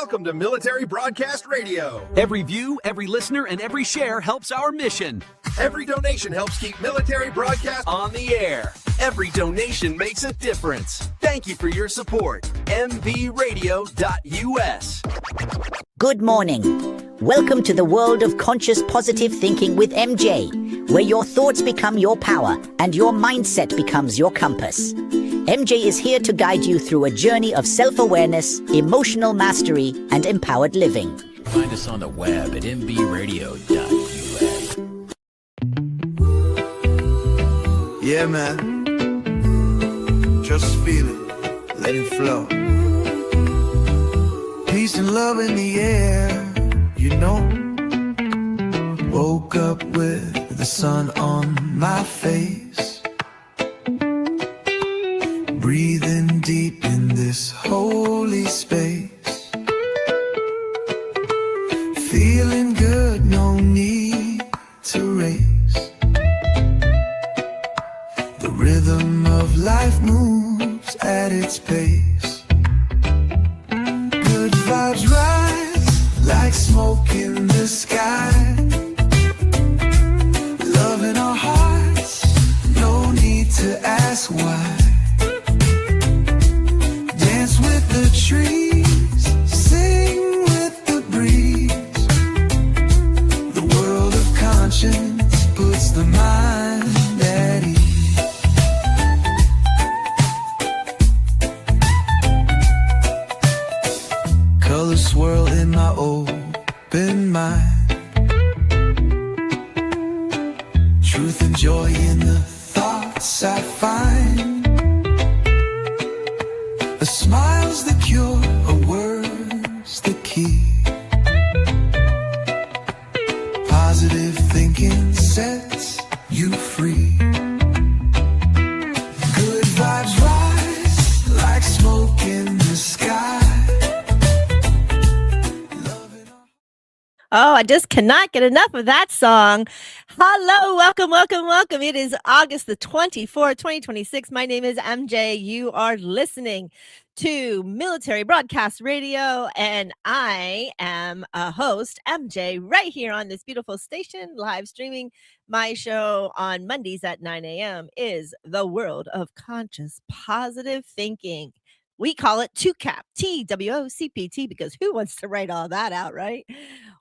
Welcome to Military Broadcast Radio. Every view, every listener, and every share helps our mission. Every donation helps keep Military Broadcast on the air. Every donation makes a difference. Thank you for your support. mbradio.us. Good morning. Welcome to the world of conscious positive thinking with MJ, where your thoughts become your power and your mindset becomes your compass. MJ is here to guide you through a journey of self-awareness, emotional mastery, and empowered living. Find us on the web at mbradio.us. Yeah, man. Just feel it. Let it flow. Peace and love in the air, you know. Woke up with the sun on my face. Breathing deep in this holy space. Feeling good, no need to race. The rhythm of life moves at its pace. Good vibes rise like smoke in the sky. Love in our hearts, no need to ask why. Dance with the trees, sing with the breeze. The world of conscience puts the mind at ease. Colors swirl in my open mind. Truth and joy in the thoughts I find. A smile's the cure, a word's the key. Positive thinking sets you free. Good vibes rise like smoke in the sky. Oh, I just cannot get enough of that song. Hello, welcome, welcome, welcome. It is August the 24th, 2026. My name is MJ. You are listening to Military Broadcast Radio, and I am a host, MJ, right here on this beautiful station, live streaming. My show on Mondays at 9 a.m. is The World of Conscious Positive Thinking. We call it TWOCPT, TWOCPT, because who wants to write all that out, right?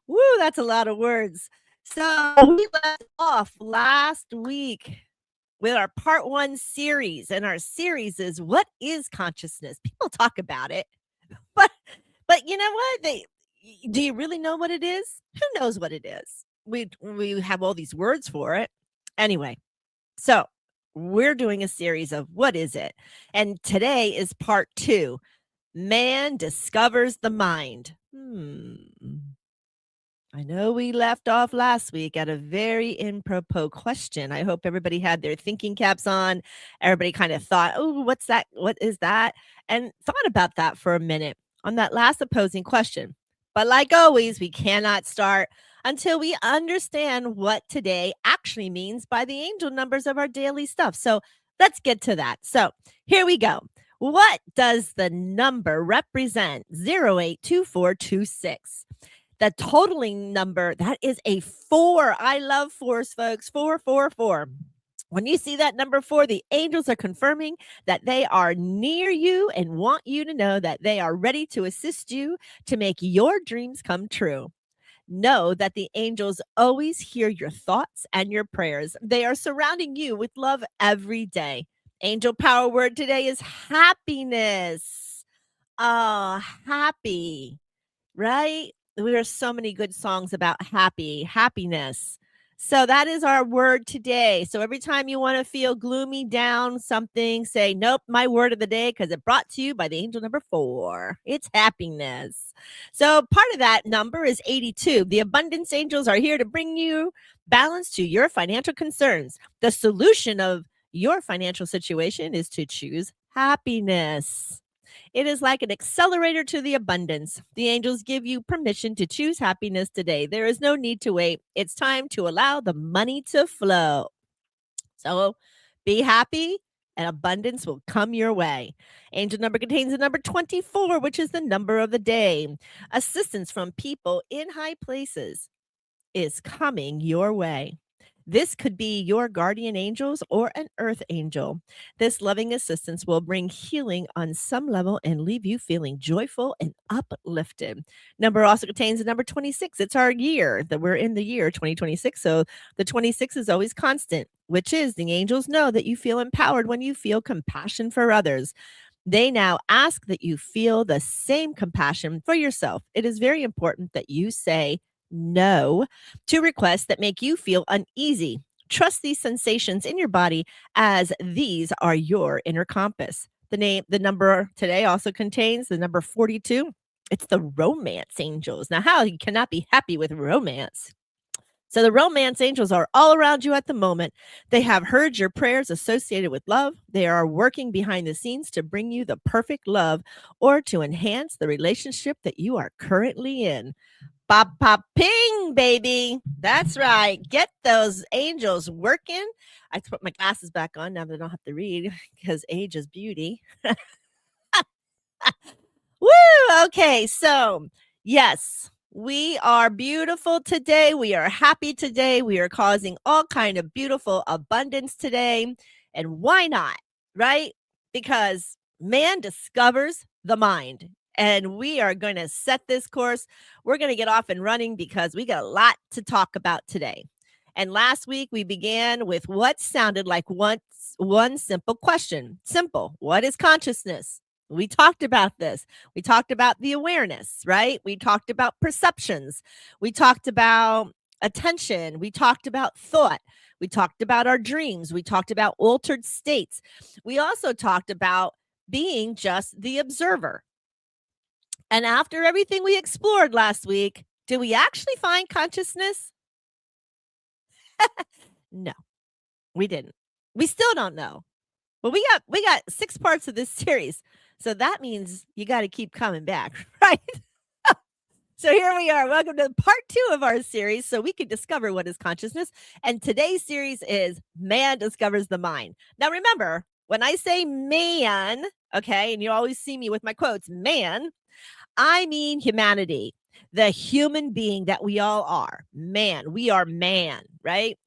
Woo, that's a lot of words. So we left off last week with our part 1 series, and our series is What is Consciousness? People talk about it, but you know what? Do you really know what it is? Who knows what it is? We have all these words for it. Anyway, so we're doing a series of what is it? And today is part 2. Man discovers the mind. I know we left off last week at a very apropos question. I hope everybody had their thinking caps on. Everybody kind of thought, oh, what's that? What is that? And thought about that for a minute on that last opposing question. But like always, we cannot start until we understand what today actually means by the angel numbers of our daily stuff. So let's get to that. So here we go. What does the number represent? 082426. The totaling number, that is a 4. I love 4s, folks. 444. When you see that number 4, the angels are confirming that they are near you and want you to know that they are ready to assist you to make your dreams come true. Know that the angels always hear your thoughts and your prayers. They are surrounding you with love every day. Angel power word today is happiness. Oh, happy, right? There are so many good songs about happiness. So that is our word today. So every time you want to feel gloomy, down, something, say, nope, my word of the day, because it brought to you by the angel number 4. It's happiness. So part of that number is 82. The abundance angels are here to bring you balance to your financial concerns. The solution of your financial situation is to choose happiness. It is like an accelerator to the abundance. The angels give you permission to choose happiness today. There is no need to wait. It's time to allow the money to flow. So be happy, and abundance will come your way. Angel number contains the number 24, which is the number of the day. Assistance from people in high places is coming your way. This could be your guardian angels or an earth angel. This loving assistance will bring healing on some level and leave you feeling joyful and uplifted. Number also contains the number 26. It's our year that we're in the year 2026. So the 26 is always constant, which is the angels know that you feel empowered when you feel compassion for others. They now ask that you feel the same compassion for yourself. It is very important that you say no to requests that make you feel uneasy. Trust these sensations in your body as these are your inner compass. The number today also contains the number 42. It's the romance angels. Now, how you cannot be happy with romance? So the romance angels are all around you at the moment. They have heard your prayers associated with love. They are working behind the scenes to bring you the perfect love or to enhance the relationship that you are currently in. Pop, pop, ping, baby. That's right. Get those angels working. I have to put my glasses back on now that I don't have to read because age is beauty. Woo! Okay, so yes, we are beautiful today. We are happy today. We are causing all kind of beautiful abundance today. And why not, right? Because man discovers the mind. And we are going to set this course. We're going to get off and running because we got a lot to talk about today. And last week we began with what sounded like one simple question. Simple. What is consciousness? We talked about this. We talked about the awareness, right? We talked about perceptions. We talked about attention. We talked about thought. We talked about our dreams. We talked about altered states. We also talked about being just the observer. And after everything we explored last week, did we actually find consciousness? No, we didn't. We still don't know. But we got 6 parts of this series. So that means you got to keep coming back, right? So here we are. Welcome to part 2 of our series so we can discover what is consciousness. And today's series is Man Discovers the Mind. Now remember, when I say man, okay, and you always see me with my quotes, man, I mean humanity, the human being that we all are. Man, we are man, right?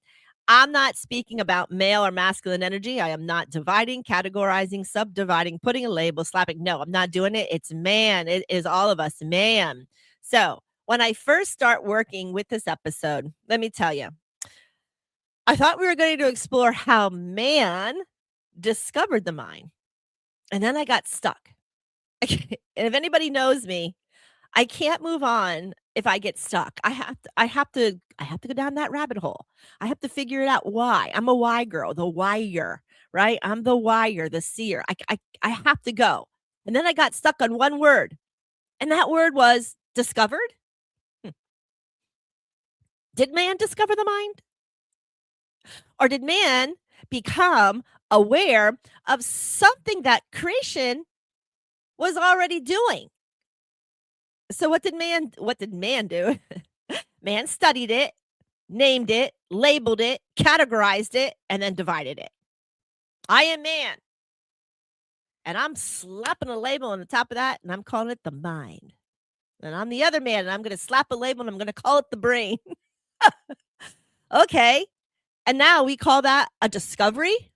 I'm not speaking about male or masculine energy. I am not dividing, categorizing, subdividing, putting a label, slapping. No, I'm not doing it. It's man. It is all of us, man. So when I first start working with this episode, let me tell you, I thought we were going to explore how man discovered the mind. And then I got stuck. And if anybody knows me, I can't move on if I get stuck. I have to go down that rabbit hole. I have to figure it out why. I'm a why girl, the whyer, right? I'm the whyer, the seer. I have to go. And then I got stuck on one word. And that word was discovered. Did man discover the mind? Or did man become aware of something that creation was already doing? So what did man do? Man studied it, named it, labeled it, categorized it, and then divided it. I am man. And I'm slapping a label on the top of that, and I'm calling it the mind. And I'm the other man, and I'm going to slap a label, and I'm going to call it the brain. Okay. And now we call that a discovery?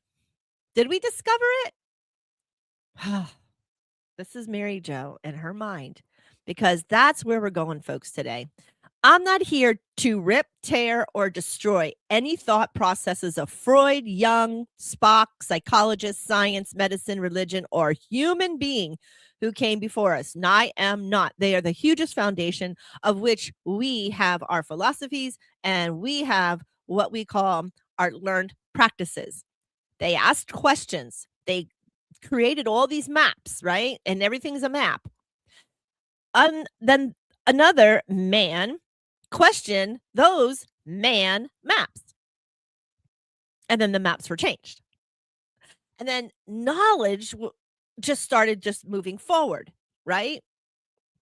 Did we discover it? This is Mary Jo and her mind, because that's where we're going, folks, today. I'm not here to rip, tear, or destroy any thought processes of Freud, Jung, Spock, psychologist, science, medicine, religion, or human being who came before us. And I am not. They are the hugest foundation of which we have our philosophies and we have what we call our learned practices. They asked questions. They created all these maps, right? And everything's a map. Then another man questioned those man maps. And then the maps were changed. And then knowledge just started just moving forward, right?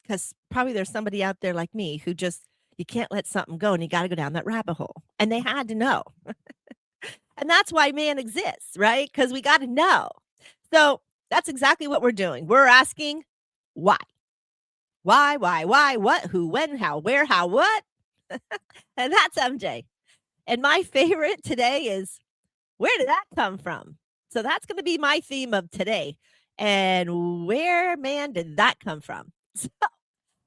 Because probably there's somebody out there like me who just, you can't let something go and you got to go down that rabbit hole. And they had to know. And that's why man exists, right? Because we got to know. So that's exactly what we're doing. We're asking why. Why, what, who, when, how, where, how, what? And that's MJ. And my favorite today is, where did that come from? So that's going to be my theme of today. And where, man, did that come from? So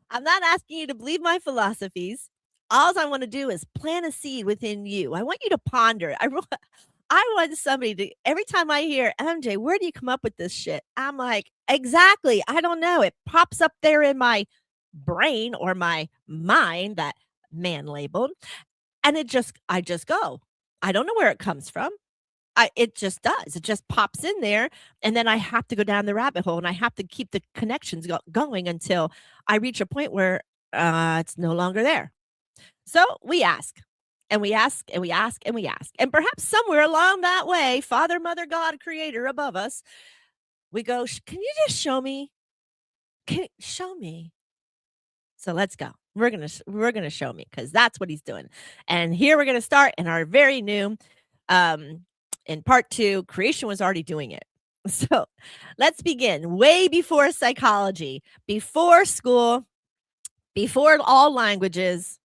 I'm not asking you to believe my philosophies. All I want to do is plant a seed within you. I want you to ponder. I want somebody to, every time I hear, MJ, where do you come up with this shit? I'm like, exactly. I don't know. It pops up there in my brain or my mind, that man labeled. And I just go. I don't know where it comes from. It just does. It just pops in there. And then I have to go down the rabbit hole and I have to keep the connections going until I reach a point where it's no longer there. So we ask. And we ask, and we ask, and we ask. And perhaps somewhere along that way, Father, Mother, God, Creator above us, we go, can you just show me? Show me. So let's go. We're gonna show me, because that's what he's doing. And here we're gonna start in our very new, in part 2, creation was already doing it. So let's begin. Way before psychology, before school, before all languages,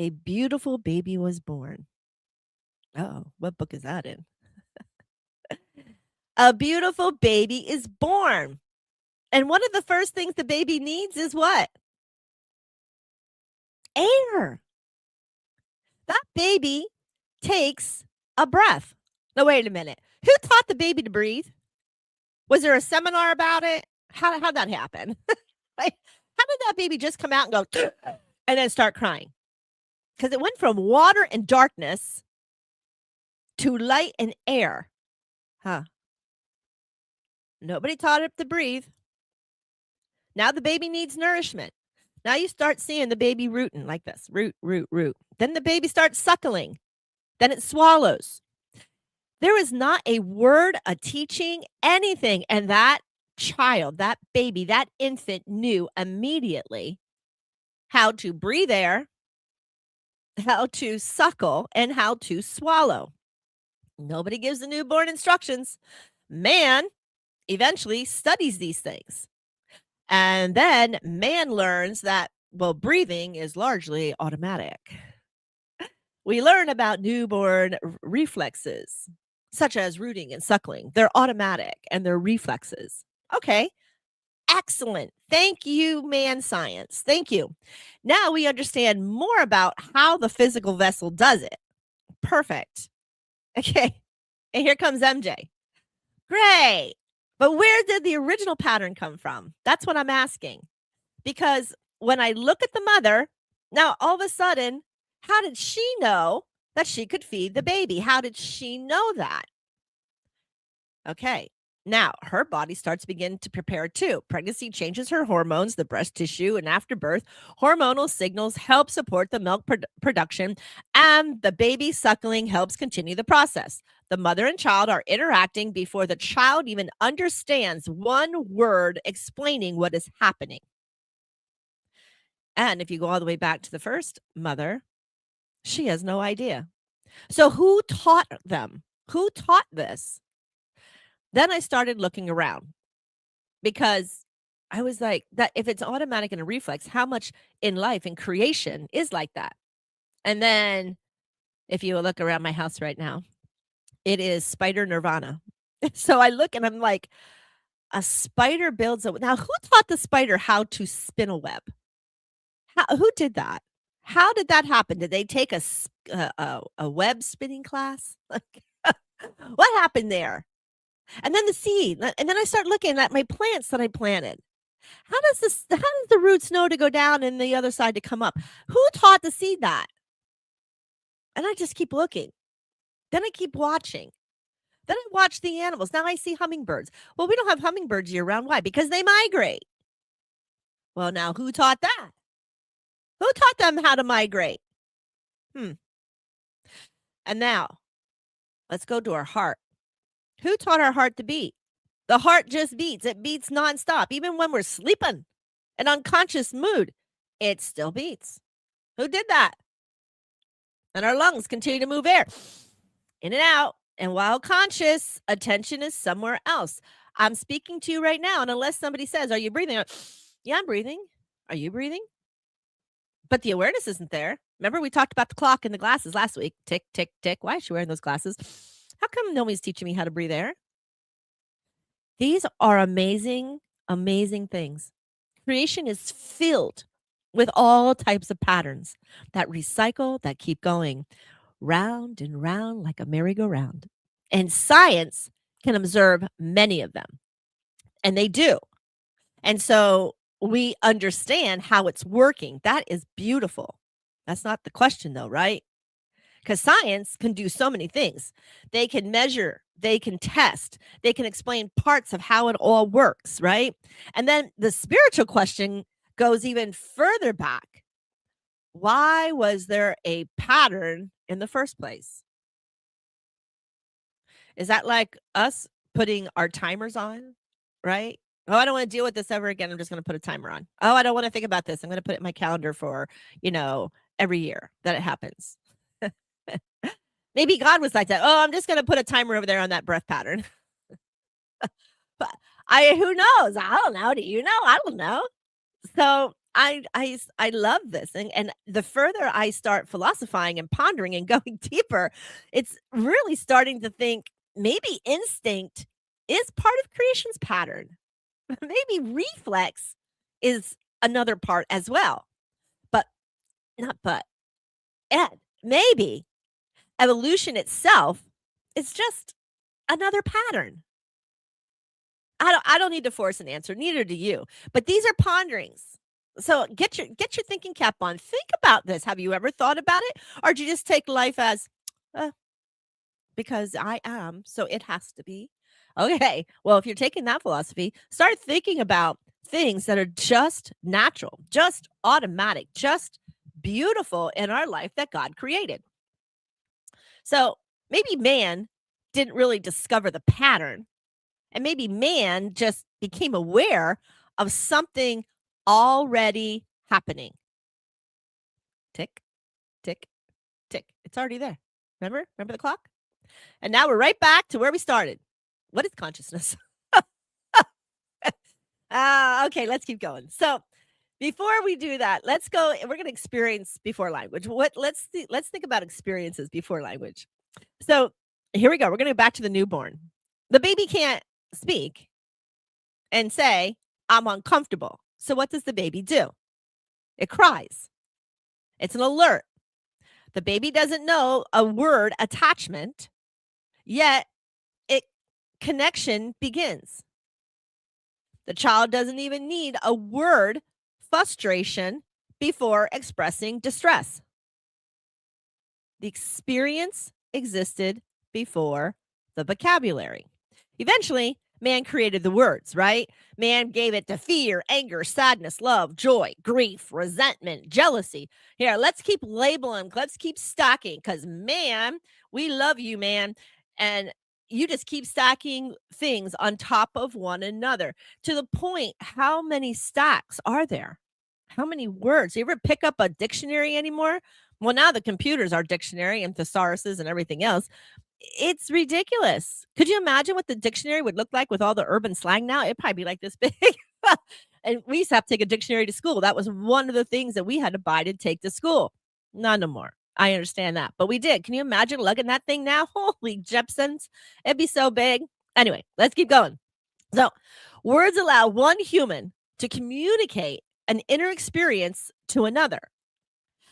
a beautiful baby was born. Oh, what book is that in? A beautiful baby is born. And one of the first things the baby needs is what? Air. That baby takes a breath. No, wait a minute. Who taught the baby to breathe? Was there a seminar about it? How'd that happen? Like, how did that baby just come out and go and then start crying? Because it went from water and darkness to light and air. Huh. Nobody taught it to breathe. Now the baby needs nourishment. Now you start seeing the baby rooting like this. Root, root, root. Then the baby starts suckling. Then it swallows. There is not a word, a teaching, anything. And that child, that baby, that infant knew immediately how to breathe air, how to suckle, and how to swallow. Nobody gives the newborn instructions. Man eventually studies these things. And then man learns that, well, breathing is largely automatic. We learn about newborn reflexes, such as rooting and suckling. They're automatic and they're reflexes. Okay. Excellent. Thank you, man science. Thank you. Now we understand more about how the physical vessel does it. Perfect. Okay. And here comes MJ. Great. But where did the original pattern come from? That's what I'm asking. Because when I look at the mother, now all of a sudden, how did she know that she could feed the baby? How did she know that? Okay. Now, her body starts to begin to prepare too. Pregnancy changes her hormones, the breast tissue, and after birth, hormonal signals help support the milk production, and the baby suckling helps continue the process. The mother and child are interacting before the child even understands one word explaining what is happening. And if you go all the way back to the first mother, she has no idea. So who taught them? Who taught this? Then I started looking around, because I was like, that if it's automatic and a reflex, how much in life and creation is like that? And then if you look around my house right now, it is spider nirvana. So I look and I'm like, a spider builds a, now who taught the spider how to spin a web? Who did that? How did that happen? Did they take a web spinning class? Like, what happened there? And then the seed. And then I start looking at my plants that I planted. How does the roots know to go down and the other side to come up? Who taught the seed that? And I just keep looking. Then I keep watching. Then I watch the animals. Now I see hummingbirds. Well, we don't have hummingbirds year round. Why? Because they migrate. Well, now who taught that? Who taught them how to migrate? And now let's go to our heart. Who taught our heart to beat? The heart just beats. It beats nonstop. Even when we're sleeping, an unconscious mood, it still beats. Who did that? And our lungs continue to move air in and out. And while conscious, attention is somewhere else. I'm speaking to you right now. And unless somebody says, are you breathing? Yeah, I'm breathing. Are you breathing? But the awareness isn't there. Remember, we talked about the clock and the glasses last week. Tick, tick, tick. Why is she wearing those glasses? How come nobody's teaching me how to breathe air? These are amazing, amazing things. Creation is filled with all types of patterns that recycle, that keep going round and round like a merry-go-round. And science can observe many of them, and they do. And so we understand how it's working. That is beautiful. That's not the question, though, right? Because science can do so many things. They can measure, they can test, they can explain parts of how it all works, right? And then the spiritual question goes even further back. Why was there a pattern in the first place? Is that like us putting our timers on, right? Oh, I don't want to deal with this ever again. I'm just going to put a timer on. Oh, I don't want to think about this. I'm going to put it in my calendar for, every year that it happens. Maybe God was like that. Oh, I'm just going to put a timer over there on that breath pattern. But who knows? I don't know. Do you know? I don't know. So I love this. And the further I start philosophizing and pondering and going deeper, it's really starting to think maybe instinct is part of creation's pattern. Maybe reflex is another part as well. And maybe evolution itself is just another pattern. I don't need to force an answer, neither do you. But these are ponderings. So get your thinking cap on. Think about this. Have you ever thought about it? Or do you just take life as because I am, so it has to be? Okay. Well, if you're taking that philosophy, start thinking about things that are just natural, just automatic, just beautiful in our life that God created. So maybe man didn't really discover the pattern, and maybe man just became aware of something already happening. Tick, tick, tick. It's already there. Remember the clock? And now we're right back to where we started. What is consciousness? Okay, let's keep going. So before we do that, let's go. We're going to experience before language. Let's think about experiences before language. So here we go. We're going to go back to the newborn. The baby can't speak and say, I'm uncomfortable. So what does the baby do? It cries. It's an alert. The baby doesn't know a word attachment, yet connection begins. The child doesn't even need a word frustration before expressing distress. The experience existed before the vocabulary. Eventually, man created the words, right? Man gave it to fear, anger, sadness, love, joy, grief, resentment, jealousy. Here, let's keep labeling. Let's keep stacking because, man, we love you, man. And you just keep stacking things on top of one another to the point, how many stacks are there? How many words? You ever pick up a dictionary anymore? Well, now the computers are dictionary and thesauruses and everything else. It's ridiculous. Could you imagine what the dictionary would look like with all the urban slang now? It'd probably be like this big. And we used to have to take a dictionary to school. That was one of the things that we had to buy to take to school. Not no more. I understand that. But we did. Can you imagine lugging that thing now? Holy Jepsons. It'd be so big. Anyway, let's keep going. So words allow one human to communicate an inner experience to another.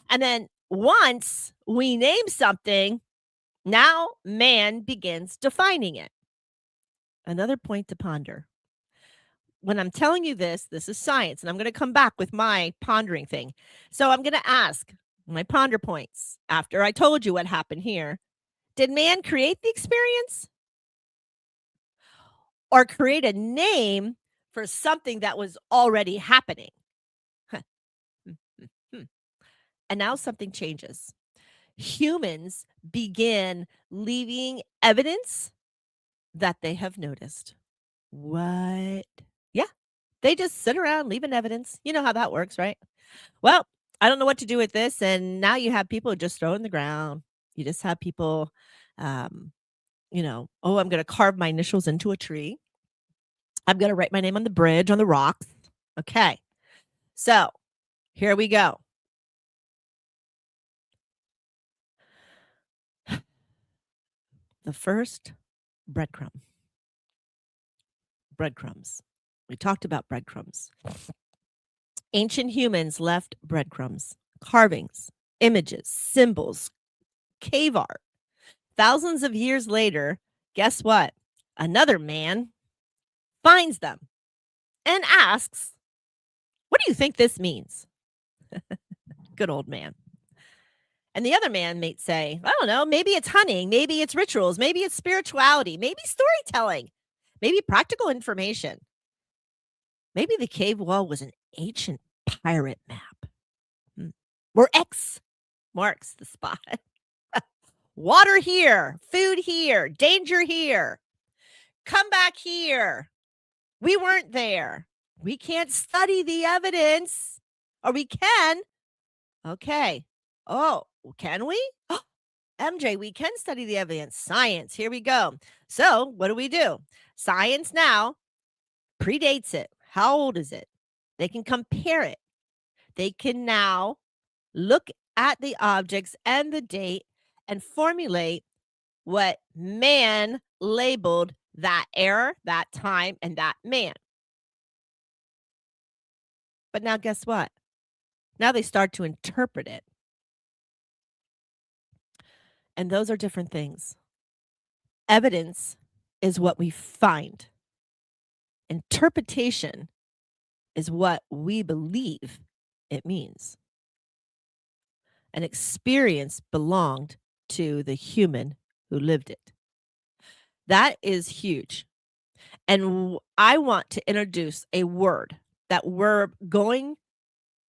And then once we name something, now man begins defining it. Another point to ponder. When I'm telling you this is science, and I'm going to come back with my pondering thing. So I'm going to ask my ponder points after I told you what happened here. Did man create the experience? Or create a name for something that was already happening? And now something changes. Humans begin leaving evidence that they have noticed. What? Yeah, they just sit around leaving evidence. You know how that works, right? Well, I don't know what to do with this. And now you have people just throw it in the ground. You just have people, oh, I'm going to carve my initials into a tree. I'm going to write my name on the bridge, on the rocks. Okay. So here we go. The first breadcrumb. Breadcrumbs. We talked about breadcrumbs. Ancient humans left breadcrumbs, carvings, images, symbols, cave art. Thousands of years later, guess what? Another man finds them and asks, "What do you think this means?" Good old man. And the other man may say, "I don't know, maybe it's hunting, maybe it's rituals, maybe it's spirituality, maybe storytelling, maybe practical information. Maybe the cave wall was an ancient pirate map. Where X marks the spot. Water here, food here, danger here. Come back here. We weren't there. We can't study the evidence. Or we can. Okay. Oh, can we? MJ, we can study the evidence. Science. Here we go. So what do? Science now predates it. How old is it? They can compare it. They can now look at the objects and the date and formulate what man labeled that era, that time, and that man. But now guess what? Now they start to interpret it. And those are different things. Evidence is what we find. Interpretation is what we believe it means. An experience belonged to the human who lived it. That is huge. And I want to introduce a word that we're going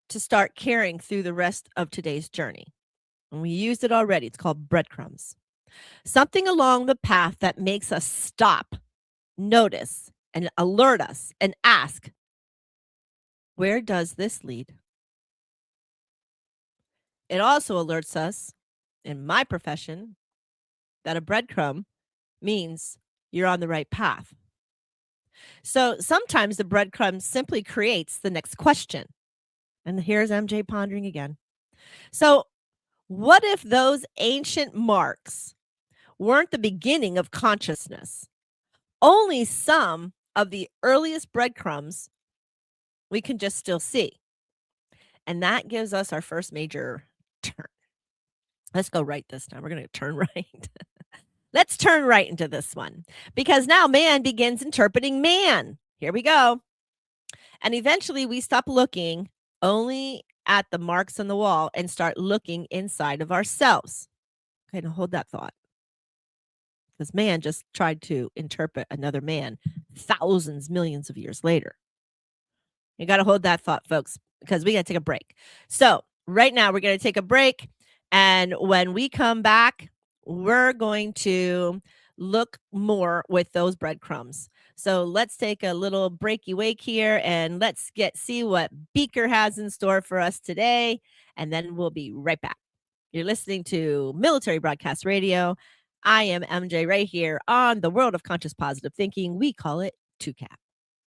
to start carrying through the rest of today's journey. And we used it already. It's called breadcrumbs. Something along the path that makes us stop, notice, and alert us and ask, where does this lead? It also alerts us, in my profession, that a breadcrumb means you're on the right path. So sometimes the breadcrumb simply creates the next question. And here's MJ pondering again. So what if those ancient marks weren't the beginning of consciousness? Only some of the earliest breadcrumbs we can just still see. And that gives us our first major turn. Let's go right this time. We're going to turn right. Let's turn right into this one, because now man begins interpreting man. Here we go. And eventually we stop looking only at the marks on the wall and start looking inside of ourselves. Okay, now hold that thought. Because man just tried to interpret another man thousands, millions of years later. You got to hold that thought, folks, because we got to take a break. So right now we're going to take a break. And when we come back, we're going to look more with those breadcrumbs. So let's take a little breaky wake here and let's see what Beaker has in store for us today. And then we'll be right back. You're listening to Military Broadcast Radio. I am MJ right here on the World of Conscious Positive Thinking. We call it TWOCPT.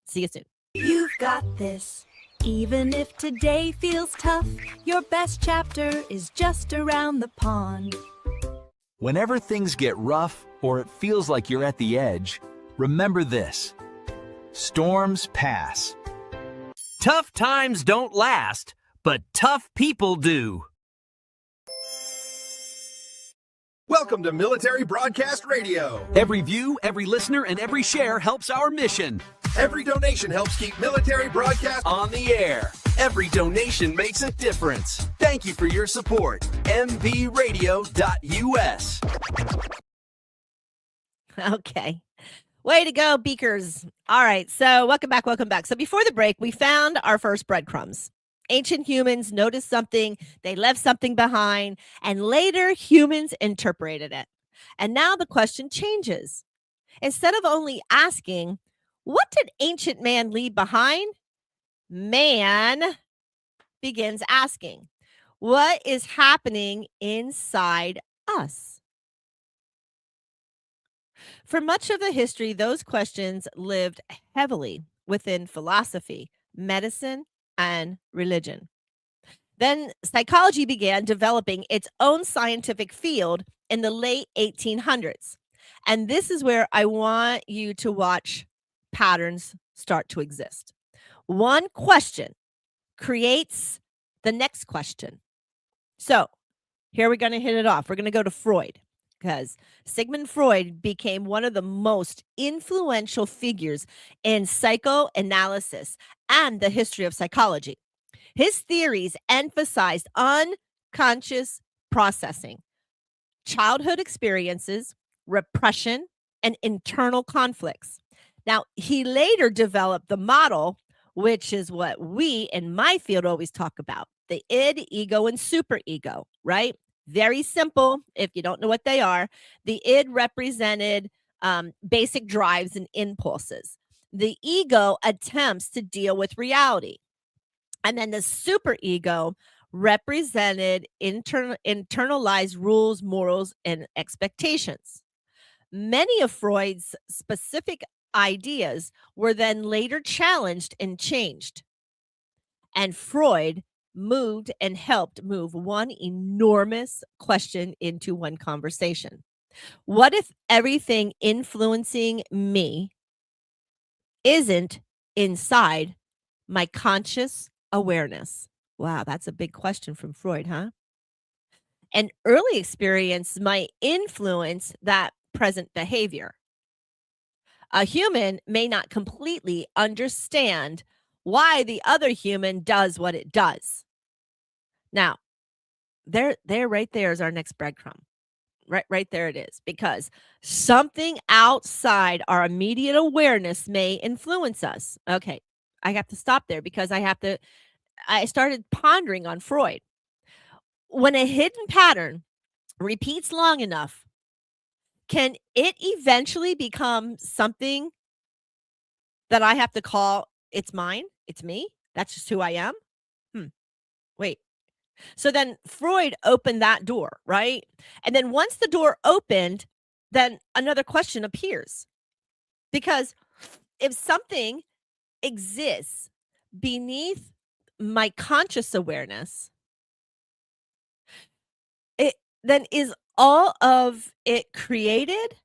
See you soon. You've got this. Even if today feels tough, your best chapter is just around the pond. Whenever things get rough or it feels like you're at the edge, remember this: storms pass. Tough times don't last, but tough people do. Welcome to Military Broadcast Radio. Every view, every listener, and every share helps our mission. Every donation helps keep military broadcast On the air. Every donation makes a difference. Thank you for your support. mbradio.us. Okay. Way to go, Beakers. All right. So welcome back. Welcome back. So before the break, we found our first breadcrumbs. Ancient humans noticed something, they left something behind, and later humans interpreted it. And now the question changes. Instead of only asking, what did ancient man leave behind? Man begins asking, what is happening inside us? For much of the history, those questions lived heavily within philosophy, medicine, and religion. Then psychology began developing its own scientific field in the late 1800s. And this is where I want you to watch patterns start to exist. One question creates the next question. So here we're going to hit it off. We're going to go to Freud because Sigmund Freud became one of the most influential figures in psychoanalysis and the history of psychology. His theories emphasized unconscious processing, childhood experiences, repression, and internal conflicts. Now, he later developed the model, which is what we in my field always talk about, the id, ego, and superego, right? Very simple. If you don't know what they are, the id represented basic drives and impulses. The ego attempts to deal with reality. And then the superego represented internalized rules, morals, and expectations. Many of Freud's specific ideas were then later challenged and changed. And Freud moved and helped move one enormous question into one conversation. What if everything influencing me isn't inside my conscious awareness? Wow, that's a big question from Freud, huh? An early experience might influence that present behavior. A human may not completely understand why the other human does what it does. Now, there right there is our next breadcrumb. Right there it is, because something outside our immediate awareness may influence us. Okay, I have to stop there because I started pondering on Freud. When a hidden pattern repeats long enough, can it eventually become something that I have to call it's mine? It's me? That's just who I am? Wait. So then Freud opened that door, right? And then once the door opened, then another question appears. Because if something exists beneath my conscious awareness, then is all of it created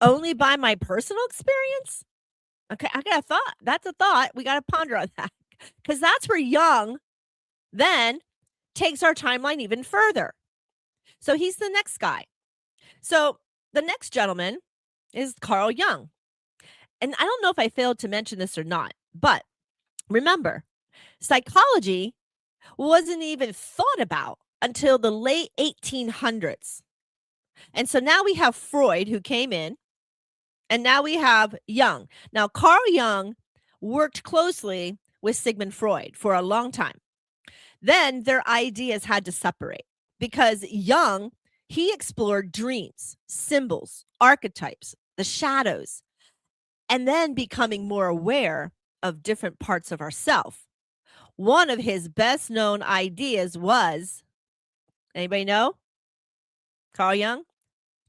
only by my personal experience? Okay, I got a thought. That's a thought. We got to ponder on that because that's where Jung then takes our timeline even further. So he's the next guy. So the next gentleman is Carl Jung. And I don't know if I failed to mention this or not, but remember, psychology wasn't even thought about until the late 1800s. And so now we have Freud who came in, and now we have Jung. Now, Carl Jung worked closely with Sigmund Freud for a long time. Then their ideas had to separate because Jung, he explored dreams, symbols, archetypes, the shadows, and then becoming more aware of different parts of ourself. One of his best known ideas was, anybody know? Carl Jung?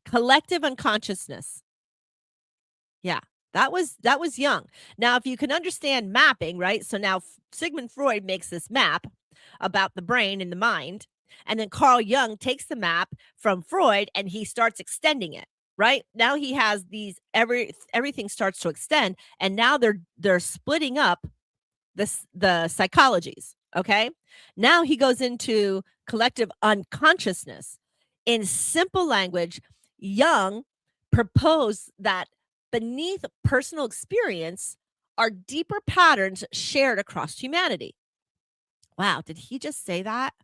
Collective unconsciousness. Yeah, that was Jung. Now, if you can understand mapping, right? So now Sigmund Freud makes this map about the brain and the mind, and then Carl Jung takes the map from Freud and he starts extending it, right? Now he has these everything starts to extend, and now they're splitting up the psychologies, okay? Now he goes into collective unconsciousness. In simple language, Jung proposed that beneath personal experience are deeper patterns shared across humanity. Wow, did he just say that?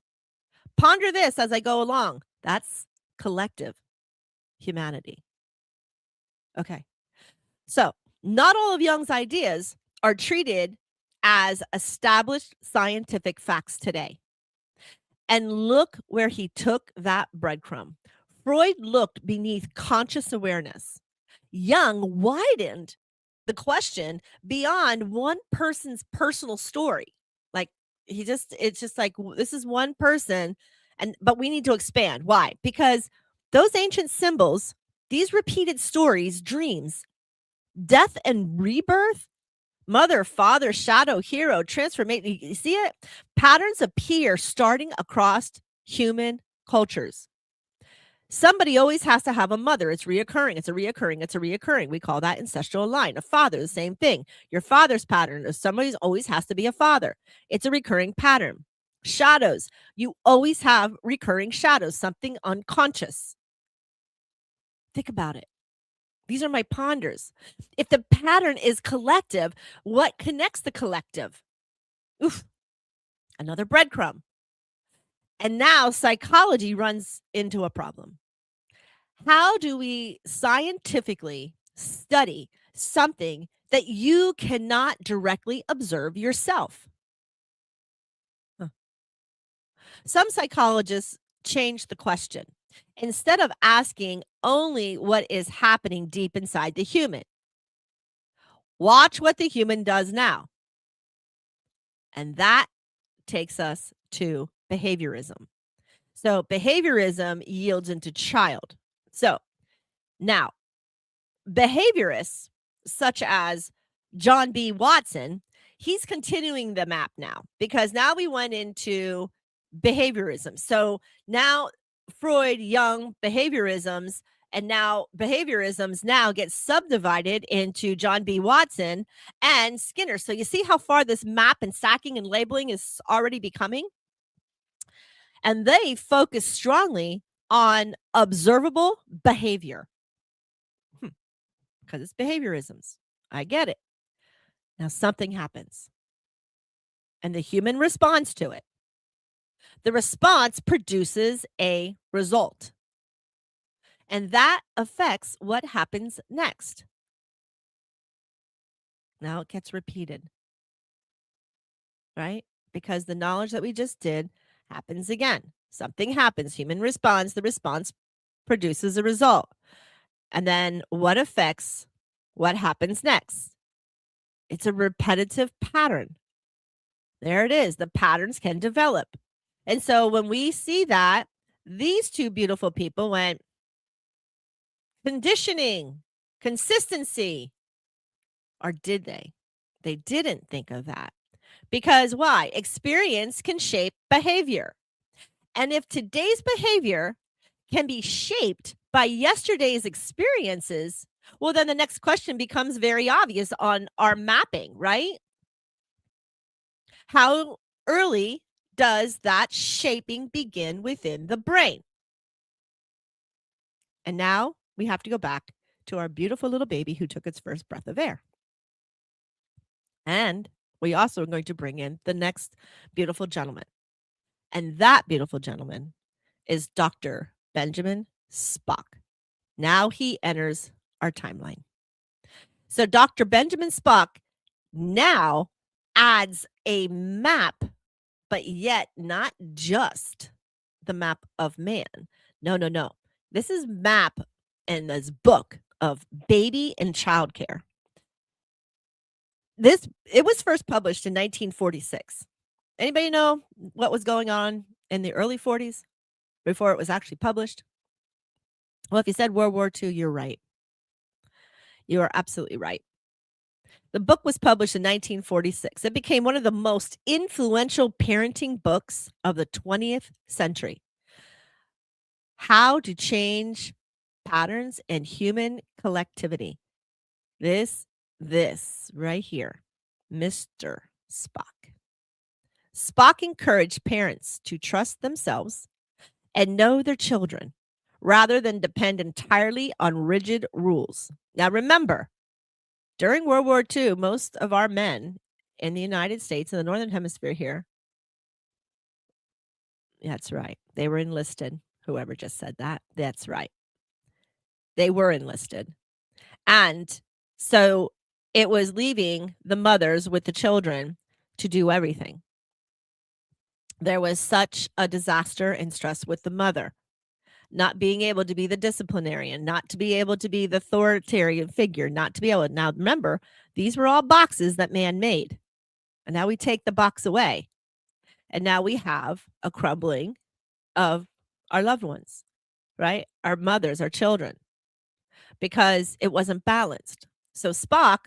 Ponder this as I go along. That's collective humanity. Okay. So, not all of Jung's ideas are treated as established scientific facts today. And look where he took that breadcrumb. Freud looked beneath conscious awareness. Jung widened the question beyond one person's personal story. Like it's just like, this is one person, but we need to expand. Why? Because those ancient symbols These repeated stories, dreams, death and rebirth, mother, father, shadow, hero, transformation. You see it? Patterns appear starting across human cultures. Somebody always has to have a mother. It's reoccurring. It's a reoccurring. It's a reoccurring. We call that ancestral line. A father, the same thing. Your father's pattern. Somebody's always has to be a father. It's a recurring pattern. Shadows. You always have recurring shadows, something unconscious. Think about it. These are my ponders. If the pattern is collective, what connects the collective? Oof, another breadcrumb. And now psychology runs into a problem. How do we scientifically study something that you cannot directly observe yourself? Some psychologists change the question. Instead of asking only what is happening deep inside the human, watch what the human does now. And that takes us to behaviorism. So behaviorism yields into child. So now, behaviorists such as John B. Watson, he's continuing the map now because now we went into behaviorism. So now Freud, Jung, behaviorisms, and now behaviorisms now get subdivided into John B. Watson and Skinner. So you see how far this map and stacking and labeling is already becoming? And they focus strongly on observable behavior. Because it's behaviorisms. I get it. Now something happens. And the human responds to it. The response produces a result. And that affects what happens next. Now it gets repeated. Right? Because the knowledge that we just did happens again. Something happens. Human responds. The response produces a result. And then what affects what happens next? It's a repetitive pattern. There it is. The patterns can develop. And so when we see that, these two beautiful people went conditioning, consistency, or did they? They didn't think of that. Because why? Experience can shape behavior. And if today's behavior can be shaped by yesterday's experiences, well, then the next question becomes very obvious on our mapping, right? How early does that shaping begin within the brain? And now we have to go back to our beautiful little baby who took its first breath of air. And we also are going to bring in the next beautiful gentleman. And that beautiful gentleman is Dr. Benjamin Spock. Now he enters our timeline. So Dr. Benjamin Spock now adds a map, but yet not just the map of man. No. This is map in this book of baby and childcare. It was first published in 1946. Anybody know what was going on in the early 40s before it was actually published? Well, if you said World War II, you're right. You are absolutely right. The book was published in 1946. It became one of the most influential parenting books of the 20th century. How to change patterns and human collectivity. This right here, Mr. Spock. Spock encouraged parents to trust themselves and know their children rather than depend entirely on rigid rules. Now, remember, during World War II, most of our men in the United States, in the Northern Hemisphere here, that's right, they were enlisted. Whoever just said that, that's right. They were enlisted. And so it was leaving the mothers with the children to do everything. There was such a disaster and stress with the mother, not being able to be the disciplinarian, not to be able to be the authoritarian figure, not to be able to. Now, remember, these were all boxes that man made. And now we take the box away. And now we have a crumbling of our loved ones, right? Our mothers, our children. because it wasn't balanced. So Spock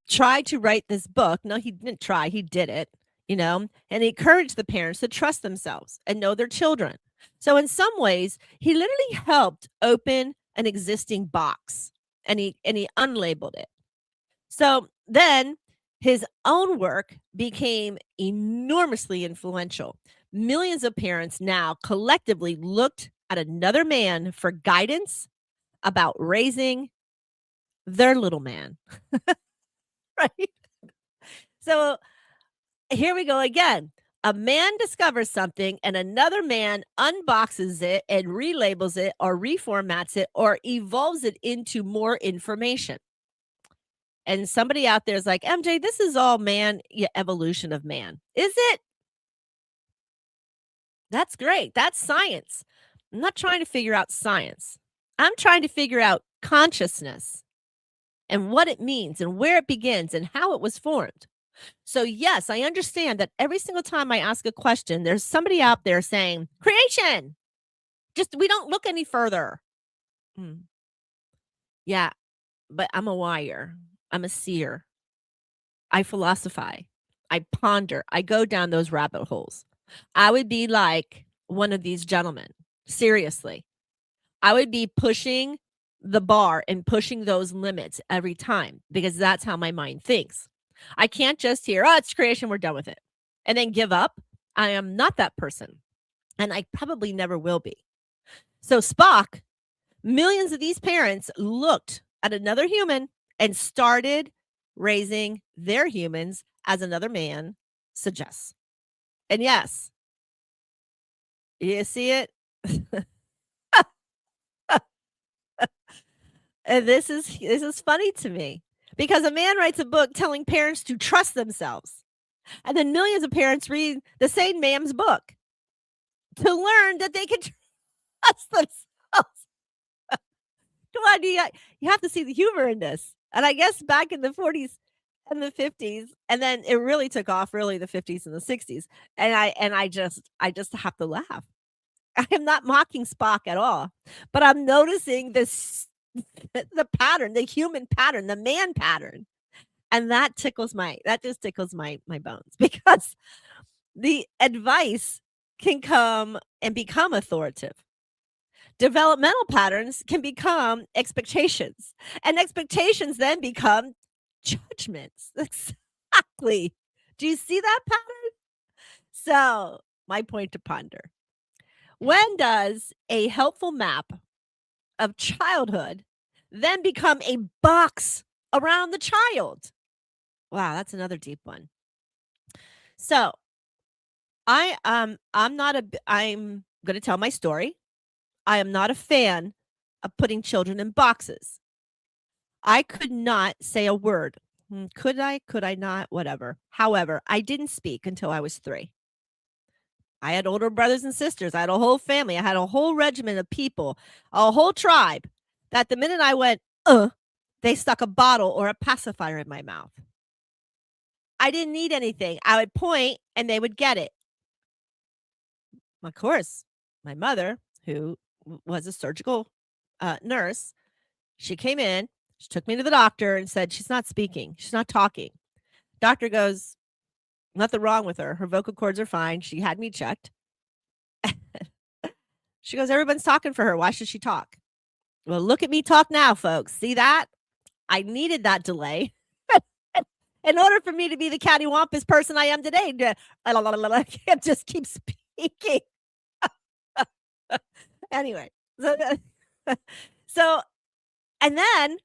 tried to write this book. No, he didn't try, he did it, and he encouraged the parents to trust themselves and know their children. So in some ways, he literally helped open an existing box, and he unlabeled it. So then his own work became enormously influential. Millions of parents now collectively looked at another man for guidance about raising their little man. Right? So here we go again. A man discovers something and another man unboxes it and relabels it or reformats it or evolves it into more information. And somebody out there is like, MJ, this is all man, evolution of man. Is it? That's great. That's science. I'm not trying to figure out science. I'm trying to figure out consciousness and what it means and where it begins and how it was formed. So yes, I understand that every single time I ask a question, there's somebody out there saying, creation. Just, we don't look any further. Yeah, but I'm a wire. I'm a seer. I philosophize. I ponder. I go down those rabbit holes. I would be like one of these gentlemen. Seriously. I would be pushing the bar and pushing those limits every time because that's how my mind thinks. I can't just hear, oh, it's creation, we're done with it, and then give up. I am not that person, and I probably never will be. So Spock, millions of these parents looked at another human and started raising their humans as another man suggests. And yes, you see it? And this is funny to me because a man writes a book telling parents to trust themselves. And then millions of parents read the same man's book to learn that they can trust themselves. Come on, you have to see the humor in this. And I guess back in the 40s and the 50s, and then it really took off really the 50s and the 60s. And I just have to laugh. I am not mocking Spock at all, but I'm noticing this the pattern, the human pattern, the man pattern. And that just tickles my bones because the advice can come and become authoritative. Developmental patterns can become expectations, and expectations then become judgments. Exactly. Do you see that pattern? So, my point to ponder. When does a helpful map of childhood then become a box around the child? Wow, that's another deep one. So, I'm going to tell my story. I am not a fan of putting children in boxes. I could not say a word. Could I? Could I not? Whatever. However, I didn't speak until I was 3. I had older brothers and sisters. I had a whole family. I had a whole regiment of people, a whole tribe that the minute I went, they stuck a bottle or a pacifier in my mouth. I didn't need anything. I would point and they would get it. Of course, my mother, who was a surgical nurse, she came in, she took me to the doctor and said, she's not speaking. She's not talking. Doctor goes, nothing wrong with her. Her vocal cords are fine. She had me checked. She goes, everyone's talking for her. Why should she talk? Well, look at me talk now, folks. See that? I needed that delay in order for me to be the cattywampus person I am today. I can't just keep speaking. Anyway, so, and then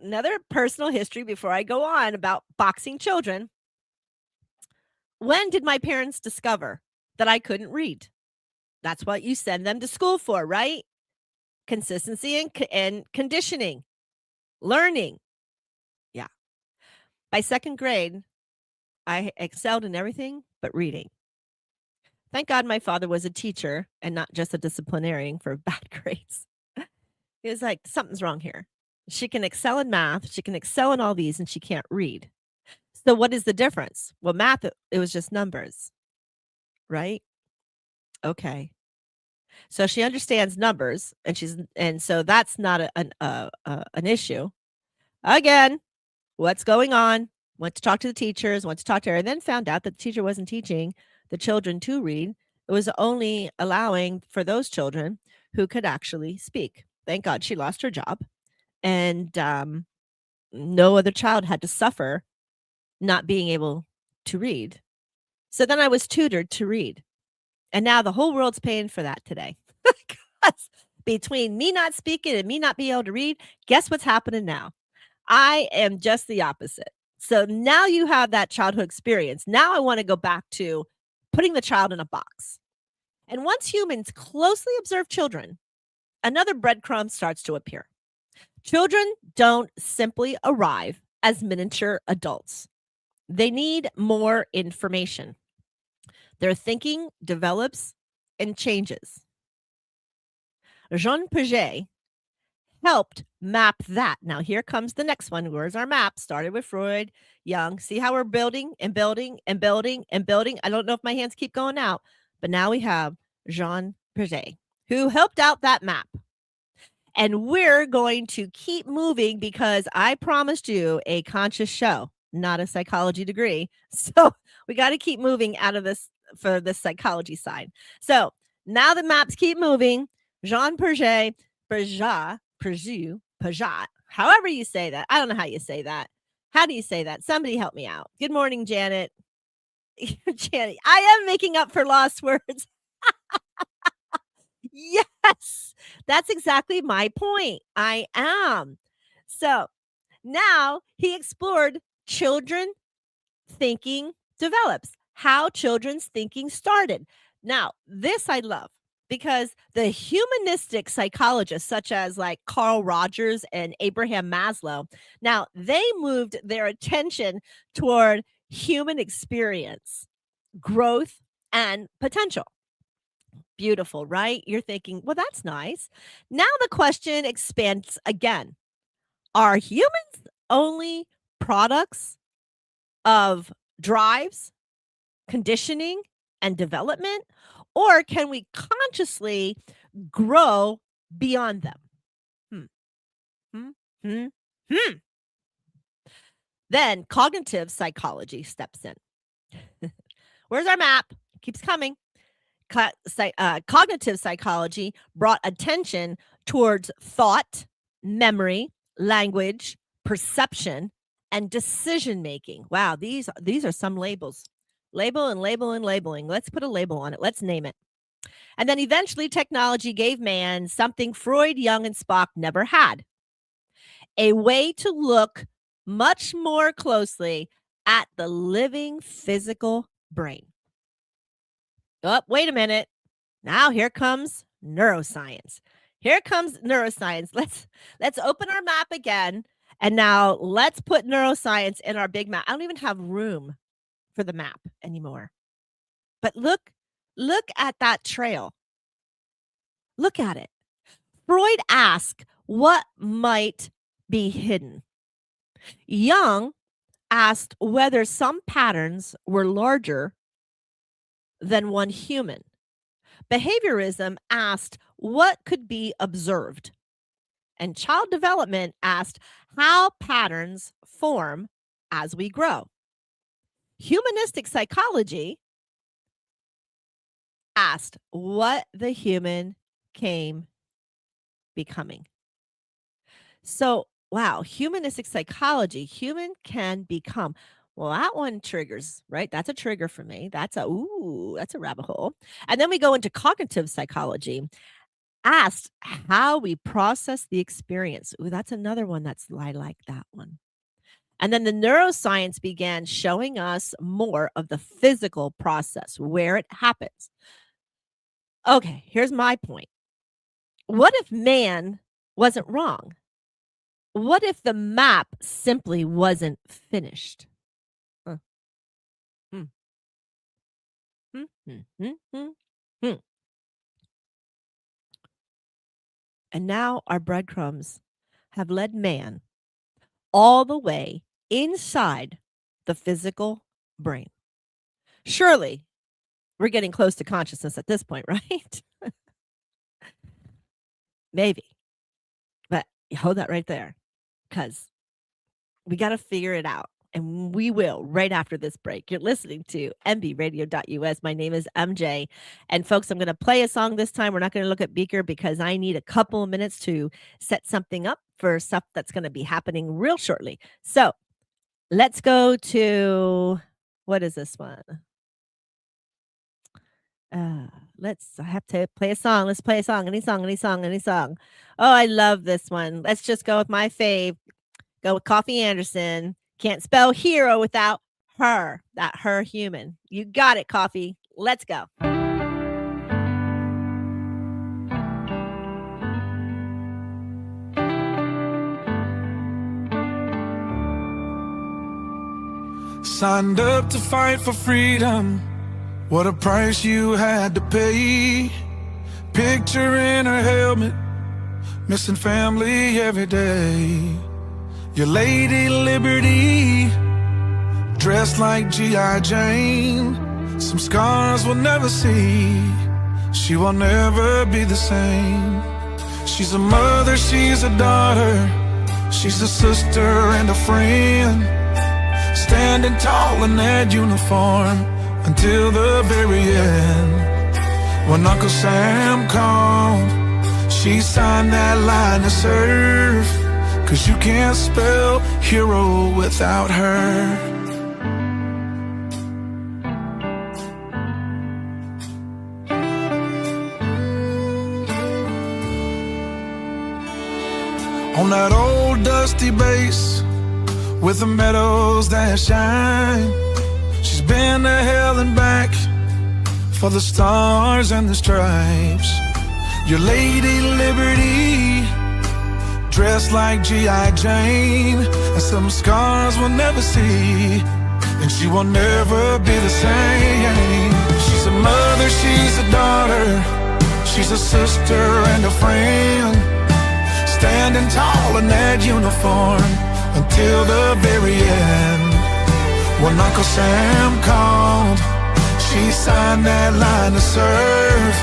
another personal history before I go on about boxing children. When did my parents discover that I couldn't read? That's what you send them to school for, right? Consistency and conditioning, learning. Yeah. By 2nd grade, I excelled in everything but reading. Thank God my father was a teacher and not just a disciplinarian for bad grades. He was like, something's wrong here. She can excel in math. She can excel in all these, and she can't read. So what is the difference? Well, math, it was just numbers, right? Okay. So she understands numbers, and so that's not an issue. Again, what's going on? Went to talk to the teachers, went to talk to her, and then found out that the teacher wasn't teaching the children to read. It was only allowing for those children who could actually speak. Thank God she lost her job, and no other child had to suffer not being able to read. So then I was tutored to read. And now the whole world's paying for that today. 'Cause between me not speaking and me not being able to read, guess what's happening now? I am just the opposite. So now you have that childhood experience. Now I want to go back to putting the child in a box. And once humans closely observe children, another breadcrumb starts to appear. Children don't simply arrive as miniature adults. They need more information. Their thinking develops and changes. Jean Piaget helped map that. Now, here comes the next one. Where's our map? Started with Freud, Jung. See how we're building and building and building and building? I don't know if my hands keep going out, but now we have Jean Piaget, who helped out that map. And we're going to keep moving because I promised you a conscious show, not a psychology degree. So we got to keep moving out of this for the psychology side. So now the maps keep moving. Jean Piaget, however you say that. I don't know how you say that. How do you say that? Somebody help me out. Good morning, Janet. Janet, I am making up for lost words. Yes, that's exactly my point. I am. So now he explored children thinking develops, how children's thinking started. Now, this I love because the humanistic psychologists, such as like Carl Rogers and Abraham Maslow, now they moved their attention toward human experience, growth, and potential. Beautiful, right? You're thinking, well, that's nice. Now the question expands again. Are humans only products of drives, conditioning, and development? Or can we consciously grow beyond them? Then cognitive psychology steps in. Where's our map? Keeps coming. Cognitive psychology brought attention towards thought, memory, language, perception, and decision making. Wow, these are some labels. Label and label and labeling. Let's put a label on it. Let's name it. And then eventually technology gave man something Freud, Jung, and Spock never had. A way to look much more closely at the living physical brain. Oh, wait a minute. Now here comes neuroscience. Here comes neuroscience. Let's open our map again. And now let's put neuroscience in our big map. I don't even have room for the map anymore. But look at that trail. Look at it. Freud asked what might be hidden. Jung asked whether some patterns were larger than one human. Behaviorism asked what could be observed. And child development asked how patterns form as we grow. Humanistic psychology asked what the human came becoming. So, wow, humanistic psychology, human can become. Well, that one triggers, right? That's a trigger for me. That's a rabbit hole. And then we go into cognitive psychology, asked how we process the experience. Ooh, that's another one I like that one. And then the neuroscience began showing us more of the physical process, where it happens. Okay, here's my point. What if man wasn't wrong? What if the map simply wasn't finished? And now our breadcrumbs have led man all the way inside the physical brain. Surely we're getting close to consciousness at this point, right? Maybe. But hold that right there, because we got to figure it out. And we will right after this break. You're listening to mbradio.us. My name is MJ. And folks, I'm going to play a song this time. We're not going to look at Beaker because I need a couple of minutes to set something up for stuff that's going to be happening real shortly. So let's go to, what is this one? I have to play a song. Let's play a song. Any song. Oh, I love this one. Let's just go with my fave. Go with Coffee Anderson. Can't spell hero without her. That her human. You got it, Coffee. Let's go. Signed up to fight for freedom. What a price you had to pay. Picture in her helmet, missing family every day. Your Lady Liberty, dressed like G.I. Jane. Some scars we'll never see. She will never be the same. She's a mother, she's a daughter. She's a sister and a friend. Standing tall in that uniform until the very end. When Uncle Sam called, she signed that line to serve. 'Cause you can't spell hero without her. On that old dusty base with the meadows that shine, she's been to hell and back for the stars and the stripes. Your Lady Liberty, dressed like G.I. Jane, and some scars we'll never see, and she will never be the same. She's a mother, she's a daughter, she's a sister and a friend, standing tall in that uniform until the very end. When Uncle Sam called, she signed that line to serve.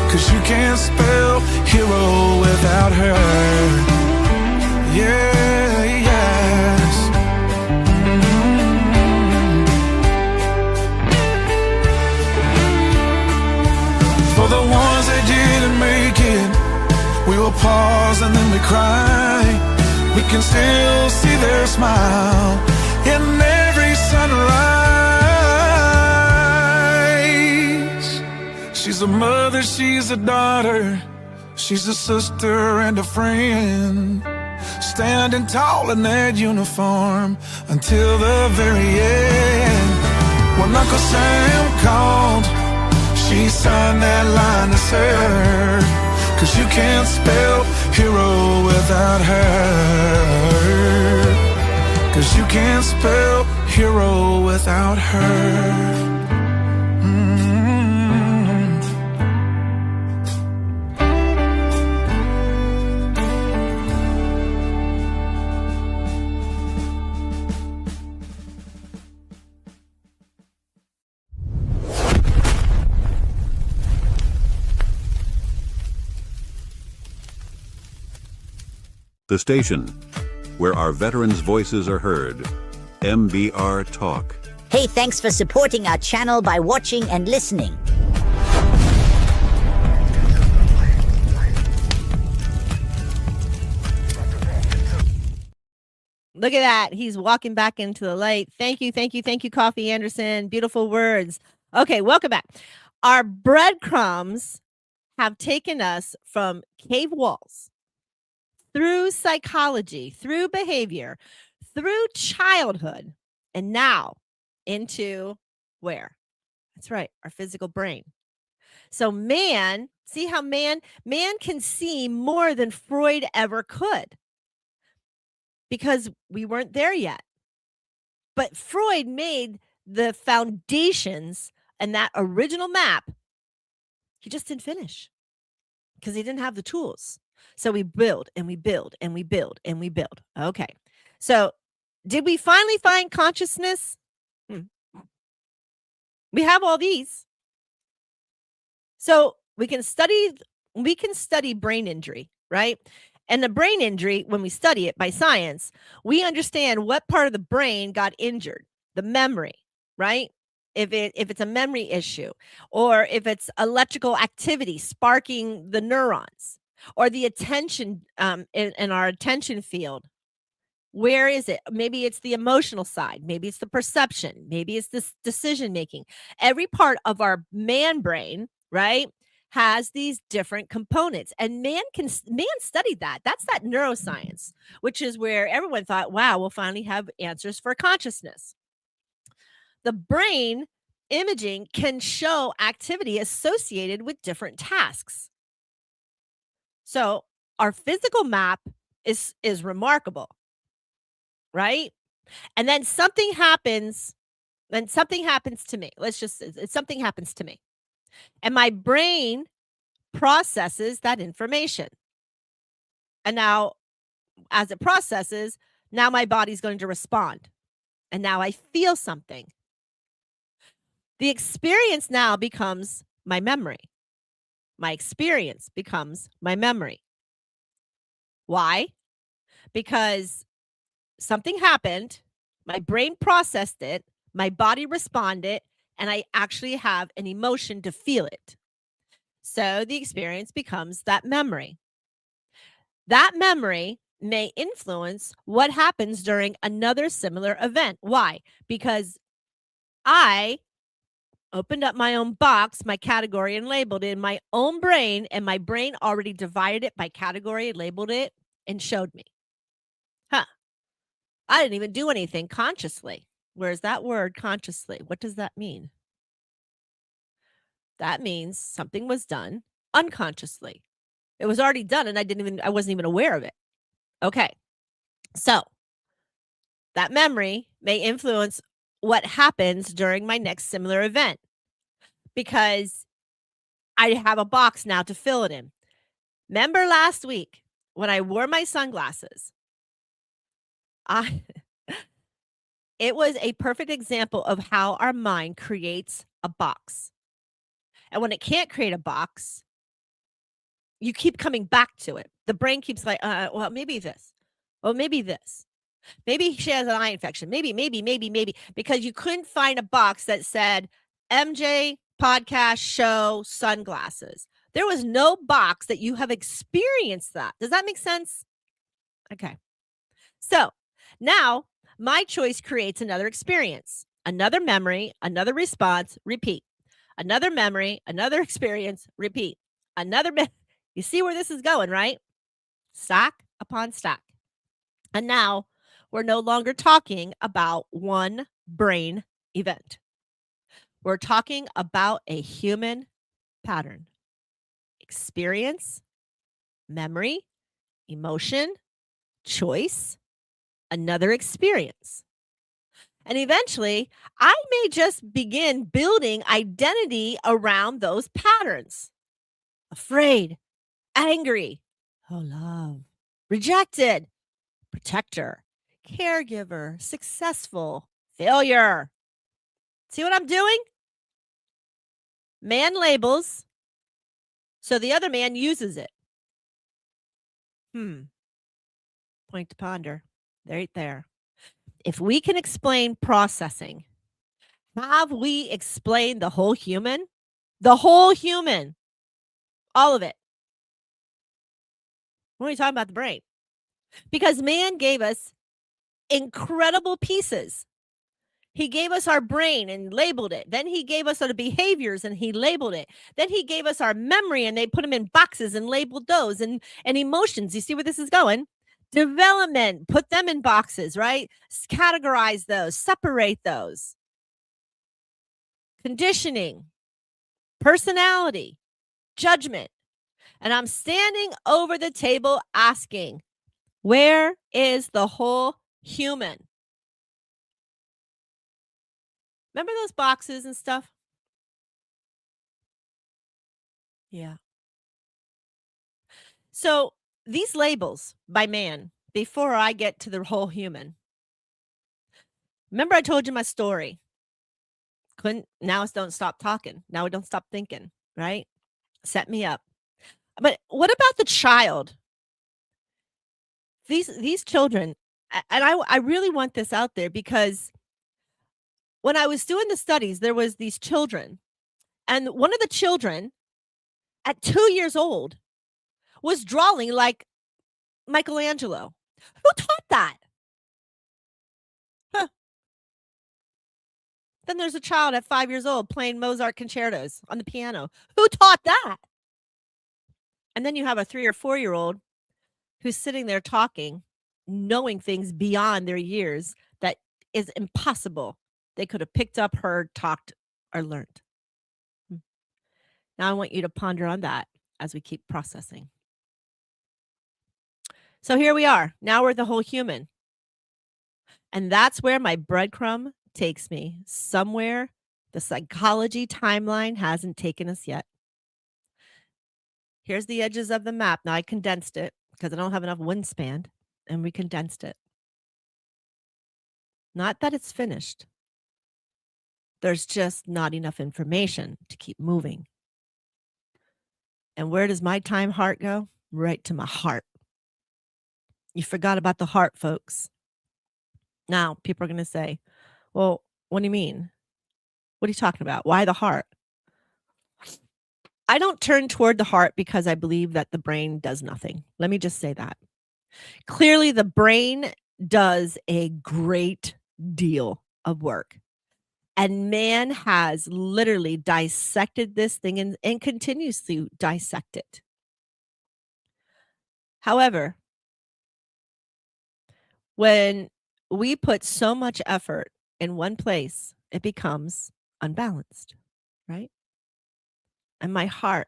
'Cause you can't spell hero without her. Yeah, yes. For the ones that didn't make it, we will pause and then we cry. We can still see their smile in every sunrise. She's a mother, she's a daughter, she's a sister and a friend, standing tall in that uniform until the very end. When Uncle Sam called, she signed that line to serve. 'Cause you can't spell hero without her. 'Cause you can't spell hero without her. The station where our veterans' voices are heard. MBR Talk. Hey, thanks for supporting our channel by watching and listening. Look at that. He's walking back into the light. Thank you, Coffee Anderson. Beautiful words. Okay, welcome back. Our breadcrumbs have taken us from cave walls, through psychology, through behavior, through childhood, and now into where? That's right, our physical brain. So man, see how man can see more than Freud ever could, because we weren't there yet. But Freud made the foundations and that original map. He just didn't finish because he didn't have the tools. So we build and we build and we build and we build. Okay. So did we finally find consciousness? We have all these. So we can study brain injury. right? And the brain injury, when we study it by science, we understand what part of the brain got injured, the memory, right? If it's a memory issue, or if it's electrical activity sparking the neurons, or the attention in our attention field. Where is it? Maybe it's the emotional side. Maybe it's the perception. Maybe it's this decision making. Every part of our man brain, right, has these different components, and man studied that. That's that neuroscience, which is where everyone thought, wow, we'll finally have answers for consciousness. The brain imaging can show activity associated with different tasks. So our physical map is remarkable, right? And then something happens to me. Something happens to me. And my brain processes that information. And now, as it processes, now my body's going to respond. And now I feel something. The experience now becomes my memory. My experience becomes my memory. Why? Because something happened, my brain processed it, my body responded, and I actually have an emotion to feel it. So the experience becomes that memory. That memory may influence what happens during another similar event. Why? Because I opened up my own box, my category, and labeled it in my own brain, and my brain already divided it by category, labeled it, and showed me. I didn't even do anything consciously. Where's that word consciously? What does that mean? That means something was done unconsciously. It was already done and I wasn't even aware of it. Okay. So that memory may influence what happens during my next similar event, because I have a box now to fill it in. Remember last week when I wore my sunglasses? It was a perfect example of how our mind creates a box. And when it can't create a box, you keep coming back to it. The brain keeps like, well, maybe this. Well, maybe this. Maybe she has an eye infection. Maybe, because you couldn't find a box that said MJ podcast show sunglasses. There was no box that you have experienced that. Does that make sense? Okay. So now my choice creates another experience, another memory, another response, repeat. Another memory, another experience, repeat. You see where this is going, right? Stack upon stack. And now we're no longer talking about one brain event. We're talking about a human pattern. Experience, memory, emotion, choice, another experience. And eventually, I may just begin building identity around those patterns. Afraid, angry, love, rejected, protector, caregiver, successful, failure. See what I'm doing? Man labels, so the other man uses it. Point to ponder. Right there. If we can explain processing, have we explained the whole human? The whole human. All of it. When we talking about the brain. Because man gave us incredible pieces. He gave us our brain and labeled it. Then he gave us our behaviors and he labeled it. Then he gave us our memory and they put them in boxes and labeled those, and emotions. You see where this is going? Development, put them in boxes, right? Categorize those, separate those. Conditioning, personality, judgment. And I'm standing over the table asking, where is the whole human? Remember those boxes and stuff? Yeah. So these labels by man, before I get to the whole human. Remember I told you my story. Now it's don't stop talking. Now we don't stop thinking, right? Set me up. But what about the child These children, and I really want this out there, because when I was doing the studies, there was these children, and one of the children at 2 years old was drawing like Michelangelo. Who taught that? Huh. Then there's a child at 5 years old playing Mozart concertos on the piano. Who taught that? And then you have a 3 or 4-year-old who's sitting there talking, knowing things beyond their years that is impossible. They could have picked up, heard, talked, or learned. Now I want you to ponder on that as we keep processing. So here we are. Now we're the whole human. And that's where my breadcrumb takes me. Somewhere the psychology timeline hasn't taken us yet. Here's the edges of the map. Now I condensed it because I don't have enough wingspan, and we condensed it. Not that it's finished. There's just not enough information to keep moving. And where does my time heart go? Right to my heart. You forgot about the heart, folks. Now, people are going to say, well, what do you mean? What are you talking about? Why the heart? I don't turn toward the heart because I believe that the brain does nothing. Let me just say that. Clearly, the brain does a great deal of work. And man has literally dissected this thing and continues to dissect it. However, when we put so much effort in one place, it becomes unbalanced, right? And my heart,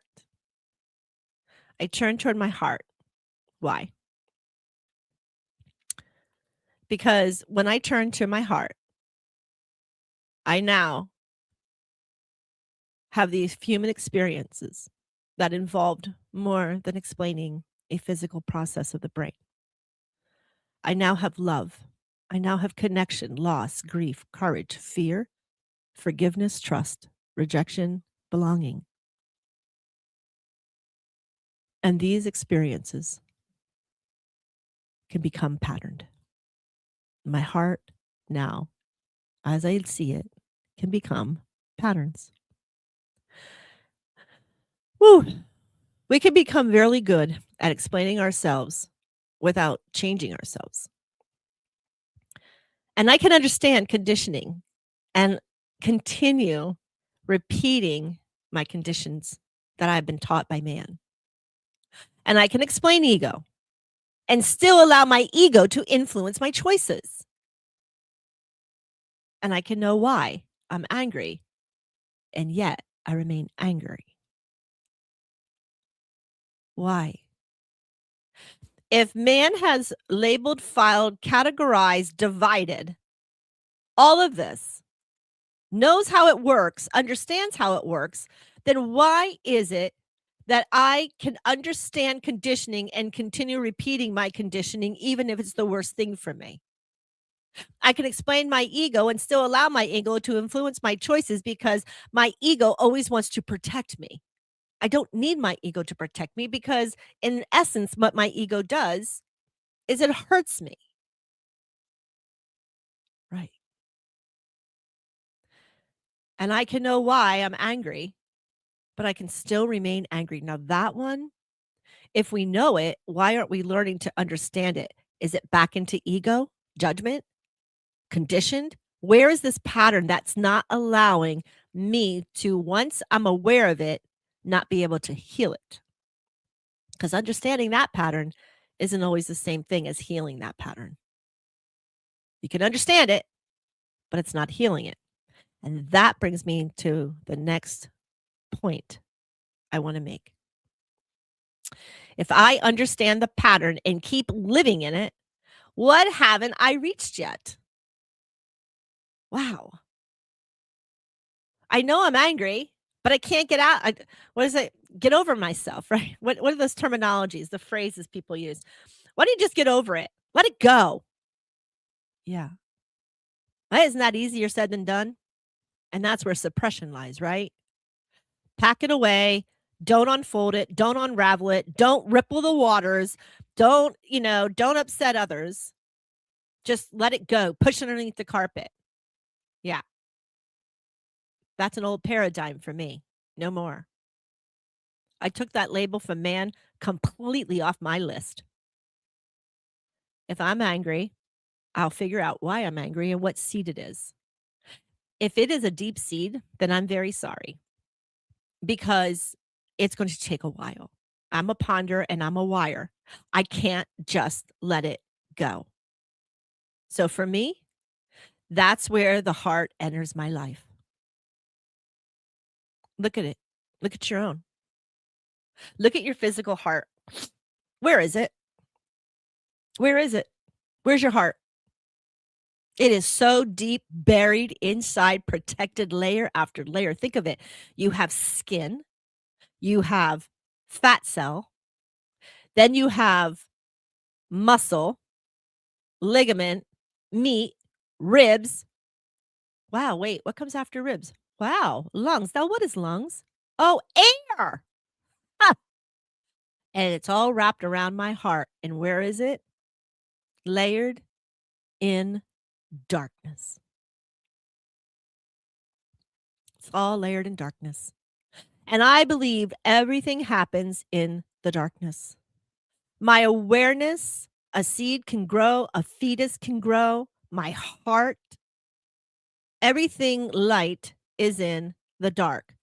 I turn toward my heart. Why? Because when I turn to my heart, I now have these human experiences that involved more than explaining a physical process of the brain. I now have love. I now have connection, loss, grief, courage, fear, forgiveness, trust, rejection, belonging. And these experiences can become patterned. My heart now, as I see it, can become patterns. Woo. We can become really good at explaining ourselves without changing ourselves. And I can understand conditioning and continue repeating my conditions that I've been taught by man. And I can explain ego and still allow my ego to influence my choices. And I can know why I'm angry, and yet I remain angry. Why? If man has labeled, filed, categorized, divided all of this, knows how it works, understands how it works, then why is it that I can understand conditioning and continue repeating my conditioning even if it's the worst thing for me? I can explain my ego and still allow my ego to influence my choices because my ego always wants to protect me. I don't need my ego to protect me because in essence, what my ego does is it hurts me. Right. And I can know why I'm angry, but I can still remain angry. Now that one, if we know it, why aren't we learning to understand it? Is it back into ego, judgment, conditioned? Where is this pattern that's not allowing me to, once I'm aware of it, not be able to heal it? Because understanding that pattern isn't always the same thing as healing that pattern. You can understand it, but it's not healing it. And that brings me to the next point I want to make. If I understand the pattern and keep living in it, what haven't I reached yet? Wow. I know I'm angry, but I can't get out. What is it? Get over myself, right? What are those terminologies, the phrases people use? Why don't you just get over it? Let it go. Yeah. Isn't that easier said than done? And that's where suppression lies, right? Pack it away, Don't unfold it. Don't unravel it. Don't ripple the waters. Don't upset others. Just let it go. Push it underneath the carpet. Yeah. That's an old paradigm for me. No more. I took that label from man completely off my list. If I'm angry, I'll figure out why I'm angry and what seed it is. If it is a deep seed, then I'm very sorry because it's going to take a while. I'm a ponder and I'm a wire. I can't just let it go. So for me, that's where the heart enters my life. Look at it. Look at your own. Look at your physical heart. Where is it? Where is it? Where's your heart? It is so deep, buried inside, protected layer after layer. Think of it. You have skin, you have fat cell, then you have muscle, ligament, meat, ribs. Wow, wait, what comes after ribs? Wow, lungs. Now, what is lungs? Oh, air. Ha! And it's all wrapped around my heart. And where is it? Layered in darkness. It's all layered in darkness. And I believe everything happens in the darkness. My awareness, a seed can grow, a fetus can grow, my heart, everything light is in the dark.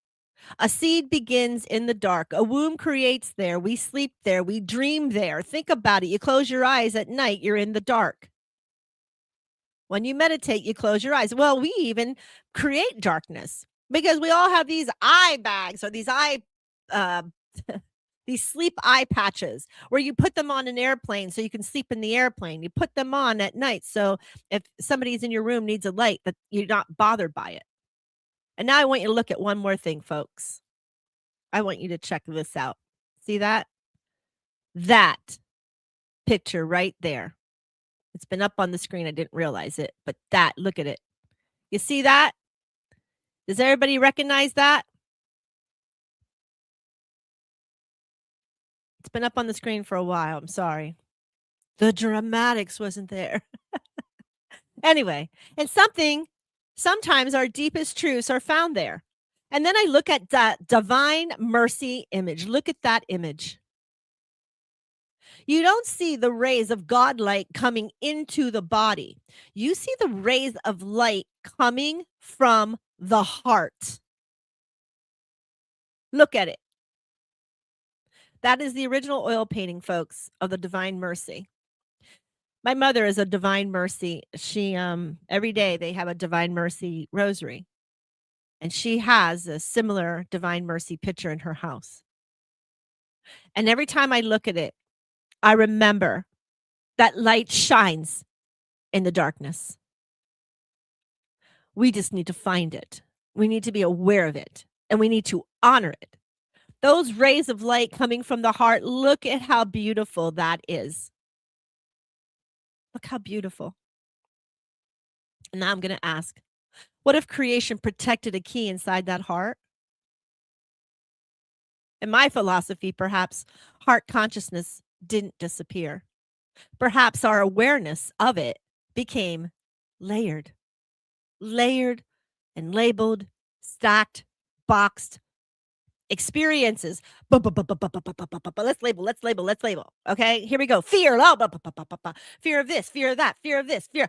A seed begins in the dark. A womb creates there. We sleep there. We dream there. Think about it. You close your eyes at night, you're in the dark. When you meditate, you close your eyes. Well, we even create darkness because we all have these eye bags or these these sleep eye patches where you put them on an airplane so you can sleep in the airplane. You put them on at night so if somebody's in your room needs a light, that you're not bothered by it. And now I want you to look at one more thing, folks. I want you to check this out. See that? That picture right there. It's been up on the screen. I didn't realize it, but look at it. You see that? Does everybody recognize that? It's been up on the screen for a while. I'm sorry. The dramatics wasn't there. Anyway, and sometimes our deepest truths are found there. And then I look at that divine mercy image. Look at that image. You don't see the rays of God light coming into the body. You see the rays of light coming from the heart. Look at it. That is the original oil painting, folks, of the Divine Mercy. My mother is a Divine Mercy. She every day they have a Divine Mercy rosary. And she has a similar Divine Mercy picture in her house. And every time I look at it, I remember that light shines in the darkness. We just need to find it. We need to be aware of it, and we need to honor it. Those rays of light coming from the heart, look at how beautiful that is. Look how beautiful. And now I'm going to ask, what if creation protected a key inside that heart? In my philosophy, perhaps heart consciousness didn't disappear. Perhaps our awareness of it became layered and labeled, stacked, boxed. Experiences. Let's label. Okay, here we go. Fear. Fear of this, fear of that, fear of this, fear.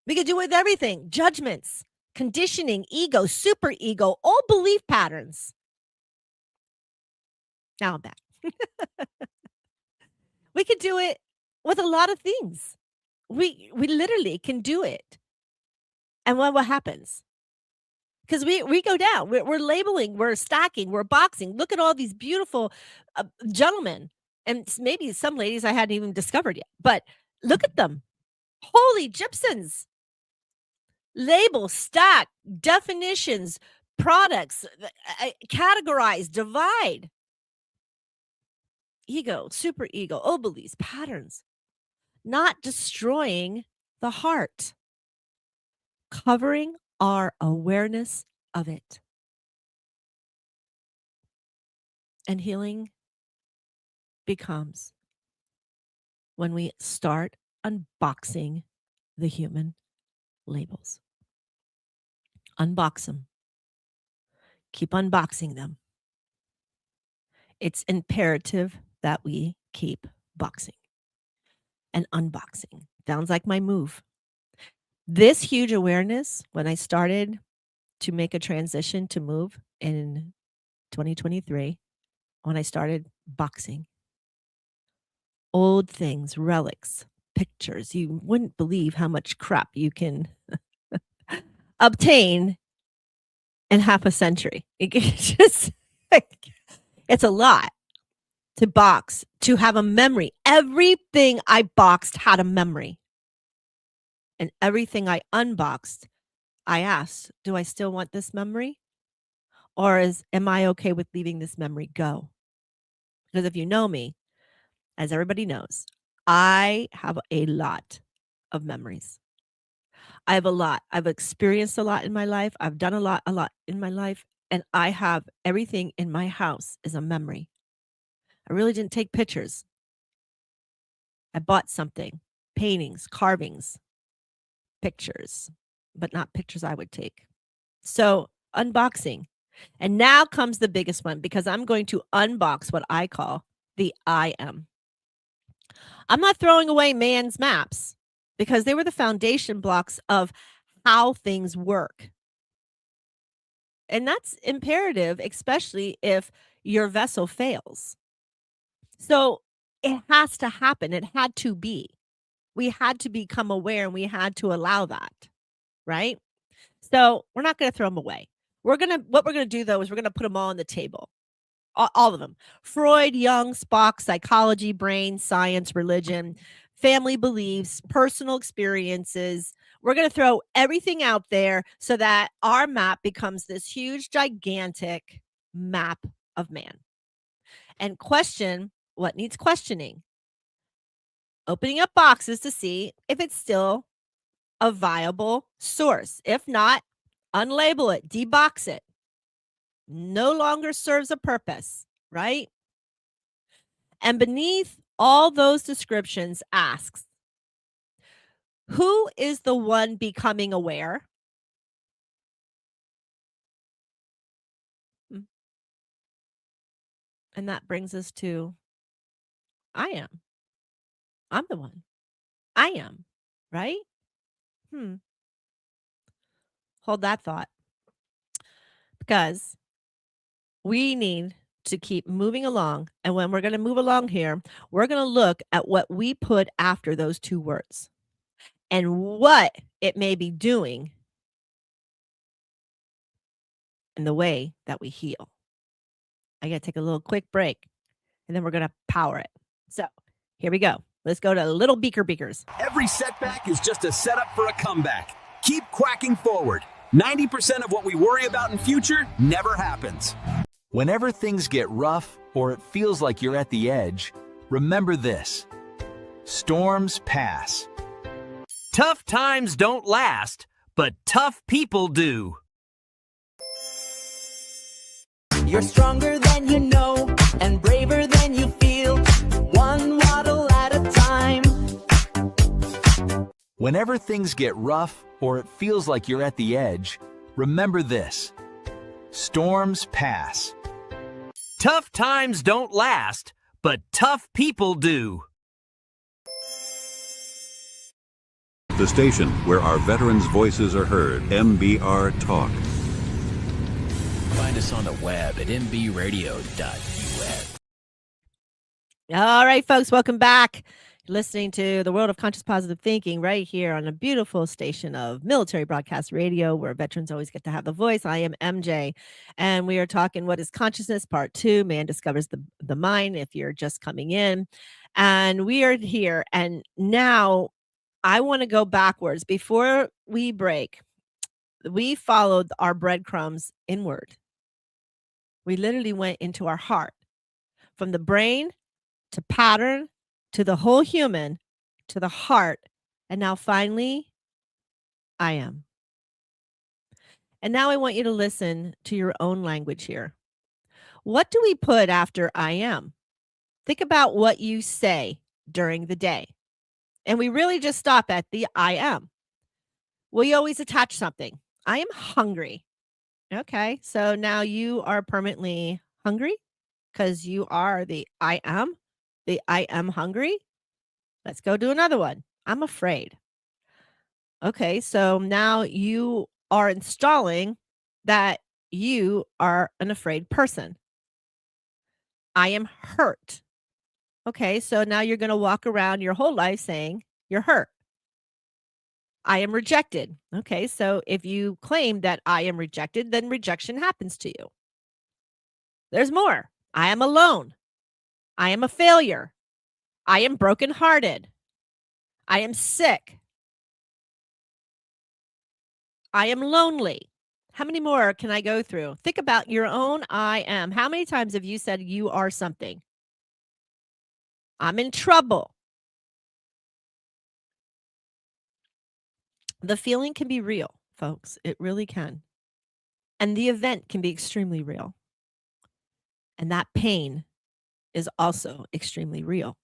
We could do it with everything. Judgments, conditioning, ego, super ego, all belief patterns. Now I'm back. We could do it with a lot of things. We literally can do it. And what happens? Because we go down. We're labeling, we're stacking, we're boxing. Look at all these beautiful gentlemen. And maybe some ladies I hadn't even discovered yet. But look at them. Holy gypsians. Label, stack, definitions, products, categorize, divide. Ego, super ego, obelis, patterns. Not destroying the heart. Covering our awareness of it. And healing becomes when we start unboxing the human labels. Unbox them. Keep unboxing them. It's imperative that we keep boxing and unboxing. Sounds like my move. This huge awareness, when I started to make a transition to move in 2023, when I started boxing, old things, relics, pictures, you wouldn't believe how much crap you can obtain in half a century. It's just, it's a lot to box, to have a memory. Everything I boxed had a memory. And everything I unboxed, I asked, do I still want this memory? Or am I okay with leaving this memory go? Because if you know me, as everybody knows, I have a lot of memories. I have a lot. I've experienced a lot in my life. I've done a lot in my life. And I have everything in my house is a memory. I really didn't take pictures. I bought something, paintings, carvings, pictures, but not pictures I would take. So unboxing. And now comes the biggest one, because I'm going to unbox what I call the I am. I'm not throwing away man's maps, because they were the foundation blocks of how things work. And that's imperative, especially if your vessel fails. So it has to happen. It had to be. We had to become aware, and we had to allow that, right? So we're not going to throw them away. What we're going to do, though, is we're going to put them all on the table. All of them. Freud, Jung, Spock, psychology, brain, science, religion, family beliefs, personal experiences. We're going to throw everything out there so that our map becomes this huge, gigantic map of man. And question what needs questioning. Opening up boxes to see if it's still a viable source. If not, unlabel it, debox it. No longer serves a purpose, right? And beneath all those descriptions asks, who is the one becoming aware? And that brings us to I am. I'm the one. I am, right? Hold that thought. Because we need to keep moving along. And when we're going to move along here, we're going to look at what we put after those two words and what it may be doing in the way that we heal. I got to take a little quick break, and then we're going to power it. So here we go. Let's go to Little Beakers. Every setback is just a setup for a comeback. Keep quacking forward. 90% of what we worry about in future never happens. Whenever things get rough or it feels like you're at the edge, remember this: storms pass. Tough times don't last, but tough people do. You're stronger than you know and braver than you feel. One waddle at a time. Whenever things get rough or it feels like you're at the edge, remember this: storms pass. Tough times don't last, but tough people do. The station where our veterans' voices are heard. MBR Talk. Find us on the web at mbradio.us. All right, folks, welcome back. You're listening to the World of Conscious Positive Thinking right here on a beautiful station of Military Broadcast Radio, where veterans always get to have the voice. I am MJ, and we are talking What is Consciousness, Part 2, Man Discovers the Mind, if you're just coming in. And we are here, and now I want to go backwards. Before we break, we followed our breadcrumbs inward. We literally went into our heart, from the brain to pattern to the whole human to the heart. And now finally, I am. And now I want you to listen to your own language here. What do we put after I am? Think about what you say during the day. And we really just stop at the I am. We always attach something. I am hungry. Okay. So now you are permanently hungry because you are the I am. The I am hungry. Let's go do another one. I'm afraid. Okay. So now you are installing that you are an afraid person. I am hurt. Okay. So now you're going to walk around your whole life saying you're hurt. I am rejected. Okay. So if you claim that I am rejected, then rejection happens to you. There's more. I am alone. I am a failure. I am brokenhearted. I am sick. I am lonely. How many more can I go through? Think about your own I am. How many times have you said you are something? I'm in trouble. The feeling can be real, folks. It really can. And the event can be extremely real. And that pain is also extremely real.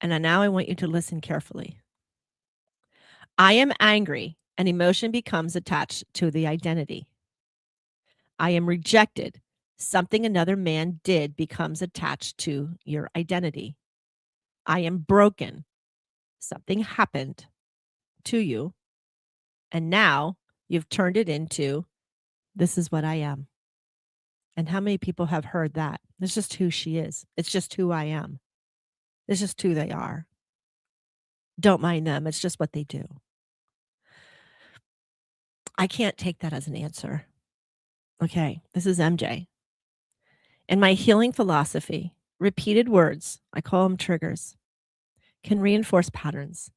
And now I want you to listen carefully. I am angry. An emotion becomes attached to the identity. I am rejected. Something another man did becomes attached to your identity. I am broken. Something happened to you. And now you've turned it into, this is what I am. And how many people have heard that? It's just who she is. It's just who I am. It's just who they are. Don't mind them. It's just what they do. I can't take that as an answer. Okay, this is MJ. In my healing philosophy, repeated words, I call them triggers, can reinforce patterns.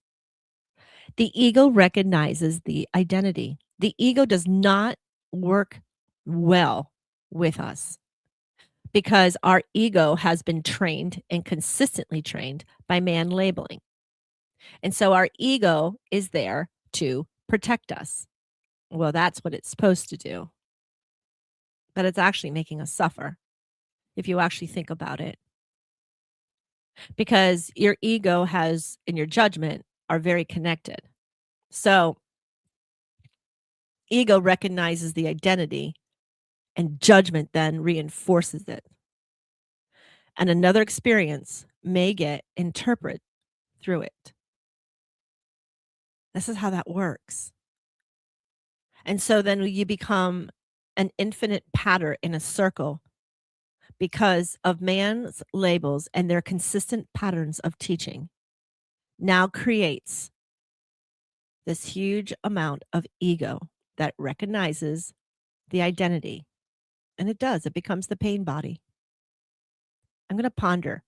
The ego recognizes the identity. The ego does not work well with us because our ego has been trained and consistently trained by man labeling. And so our ego is there to protect us. Well, that's what it's supposed to do. But it's actually making us suffer if you actually think about it. Because your ego has, and your judgment are very connected. So ego recognizes the identity and judgment then reinforces it. And another experience may get interpreted through it. This is how that works. And so then you become an infinite pattern in a circle because of man's labels and their consistent patterns of teaching now creates this huge amount of ego that recognizes the identity. And it does. It becomes the pain body. I'm going to ponder.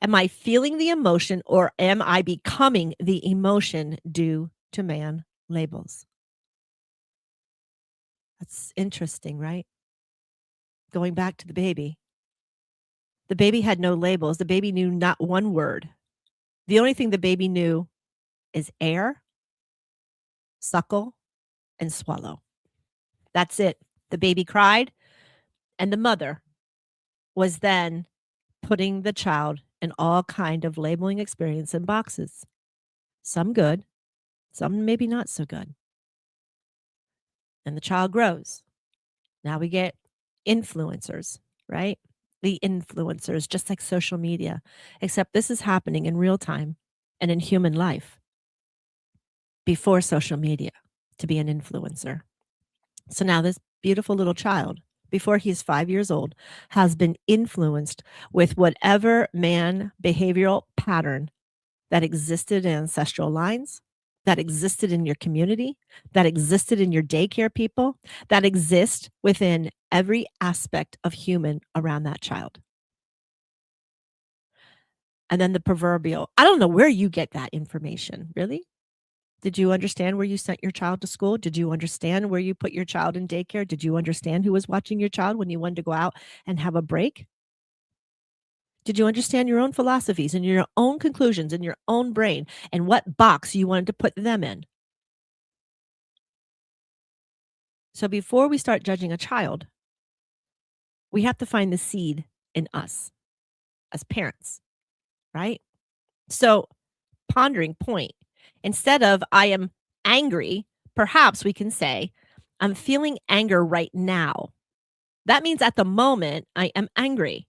Am I feeling the emotion or am I becoming the emotion due to man labels? That's interesting, right? Going back to the baby. The baby had no labels. The baby knew not one word. The only thing the baby knew is air, suckle, and swallow. That's it. The baby cried, and the mother was then putting the child in all kind of labeling experience in boxes. Some good, some maybe not so good. And the child grows. Now we get influencers, right? The influencers, just like social media, except this is happening in real time and in human life before social media to be an influencer. So now this beautiful little child, before he's 5 years old, has been influenced with whatever man behavioral pattern that existed in ancestral lines, that existed in your community, that existed in your daycare people, that exist within every aspect of human around that child. And then the proverbial, I don't know where you get that information, really? Did you understand where you sent your child to school? Did you understand where you put your child in daycare? Did you understand who was watching your child when you wanted to go out and have a break? Did you understand your own philosophies and your own conclusions in your own brain and what box you wanted to put them in? So before we start judging a child, we have to find the seed in us as parents, right? So, pondering point. Instead of I am angry, perhaps we can say, I'm feeling anger right now. That means at the moment I am angry.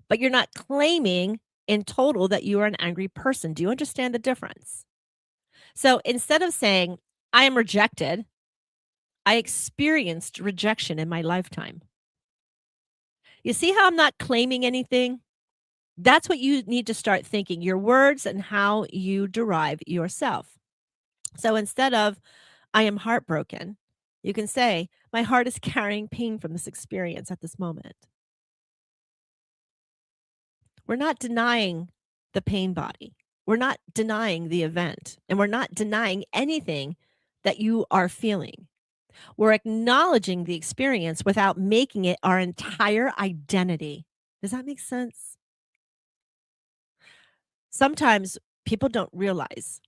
But you're not claiming in total that you are an angry person. Do you understand the difference? So instead of saying, I am rejected, I experienced rejection in my lifetime. You see how I'm not claiming anything? That's what you need to start thinking, your words and how you derive yourself. So instead of, I am heartbroken, you can say, my heart is carrying pain from this experience at this moment. We're not denying the pain body. We're not denying the event, and we're not denying anything that you are feeling. We're acknowledging the experience without making it our entire identity. Does that make sense? Sometimes people don't realize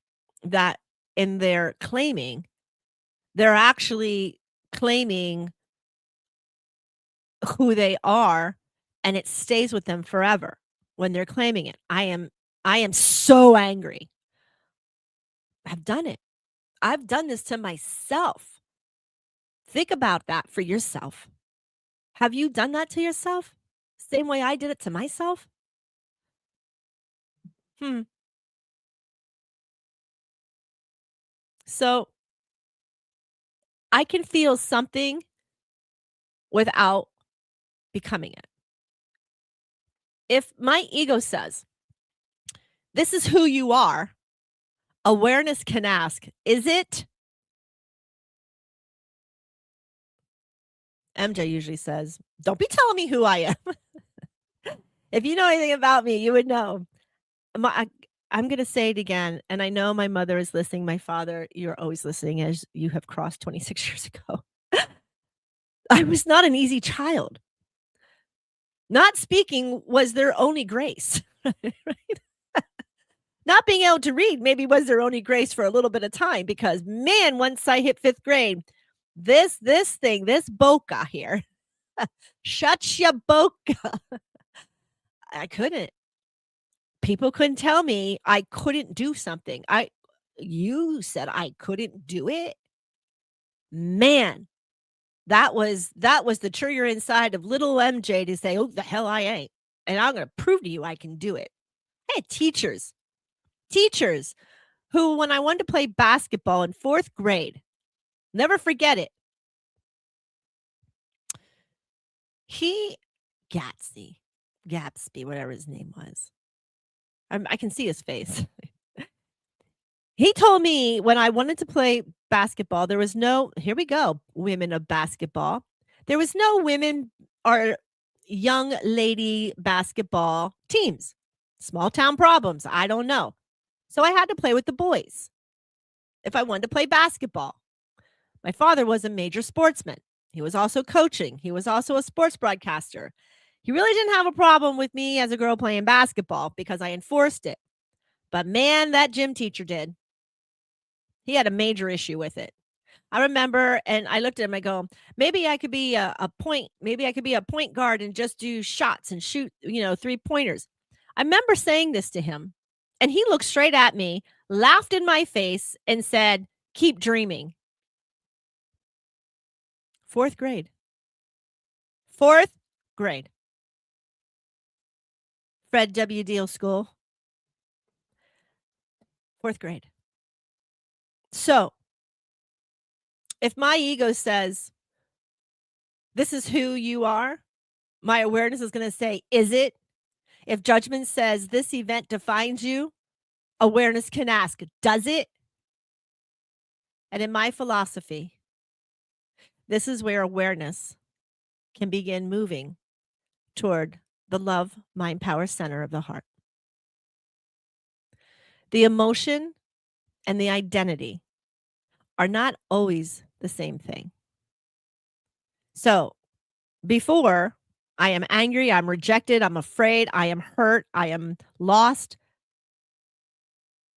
that in their claiming, they're actually claiming who they are, and it stays with them forever when they're claiming it. I am so angry. I've done it. I've done this to myself. Think about that for yourself. Have you done that to yourself? Same way I did it to myself? So I can feel something without becoming it. If my ego says, this is who you are, awareness can ask, is it? MJ usually says, don't be telling me who I am. If you know anything about me, you would know. I'm going to say it again. And I know my mother is listening. My father, you're always listening as you have crossed 26 years ago. I was not an easy child. Not speaking was their only grace. Right? Not being able to read maybe was their only grace for a little bit of time, because man, once I hit 5th grade, this boca here, shut your boca. I couldn't. People couldn't tell me I couldn't do something. You said I couldn't do it? Man, that was the trigger inside of little MJ to say, oh, the hell I ain't. And I'm going to prove to you I can do it. I had teachers who, when I wanted to play basketball in 4th grade, never forget it. Gatsby, whatever his name was. I can see his face. He told me when I wanted to play basketball, there was no, here we go, women of basketball. There was no women or young lady basketball teams. Small town problems. I don't know. So I had to play with the boys if I wanted to play basketball. My father was a major sportsman. He was also coaching. He was also a sports broadcaster. He really didn't have a problem with me as a girl playing basketball because I enforced it. But man, that gym teacher did. He had a major issue with it. I remember, and I looked at him, I go, maybe I could be a point guard and just do shots and shoot, 3-pointers. I remember saying this to him, and he looked straight at me, laughed in my face, and said, keep dreaming. 4th grade. 4th grade. Fred W. Deal School. 4th grade. So, if my ego says, this is who you are, my awareness is going to say, is it? If judgment says this event defines you, awareness can ask, does it? And in my philosophy, this is where awareness can begin moving toward the love, mind, power center of the heart. The emotion and the identity are not always the same thing. So before, I am angry, I'm rejected, I'm afraid, I am hurt, I am lost,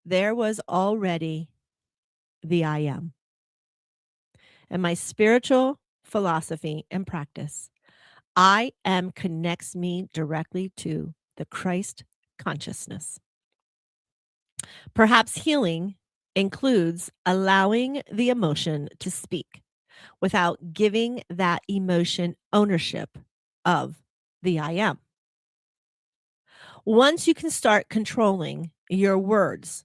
there was already the I am. And my spiritual philosophy and practice I am connects me directly to the Christ consciousness. Perhaps healing includes allowing the emotion to speak without giving that emotion ownership of the I am. Once you can start controlling your words,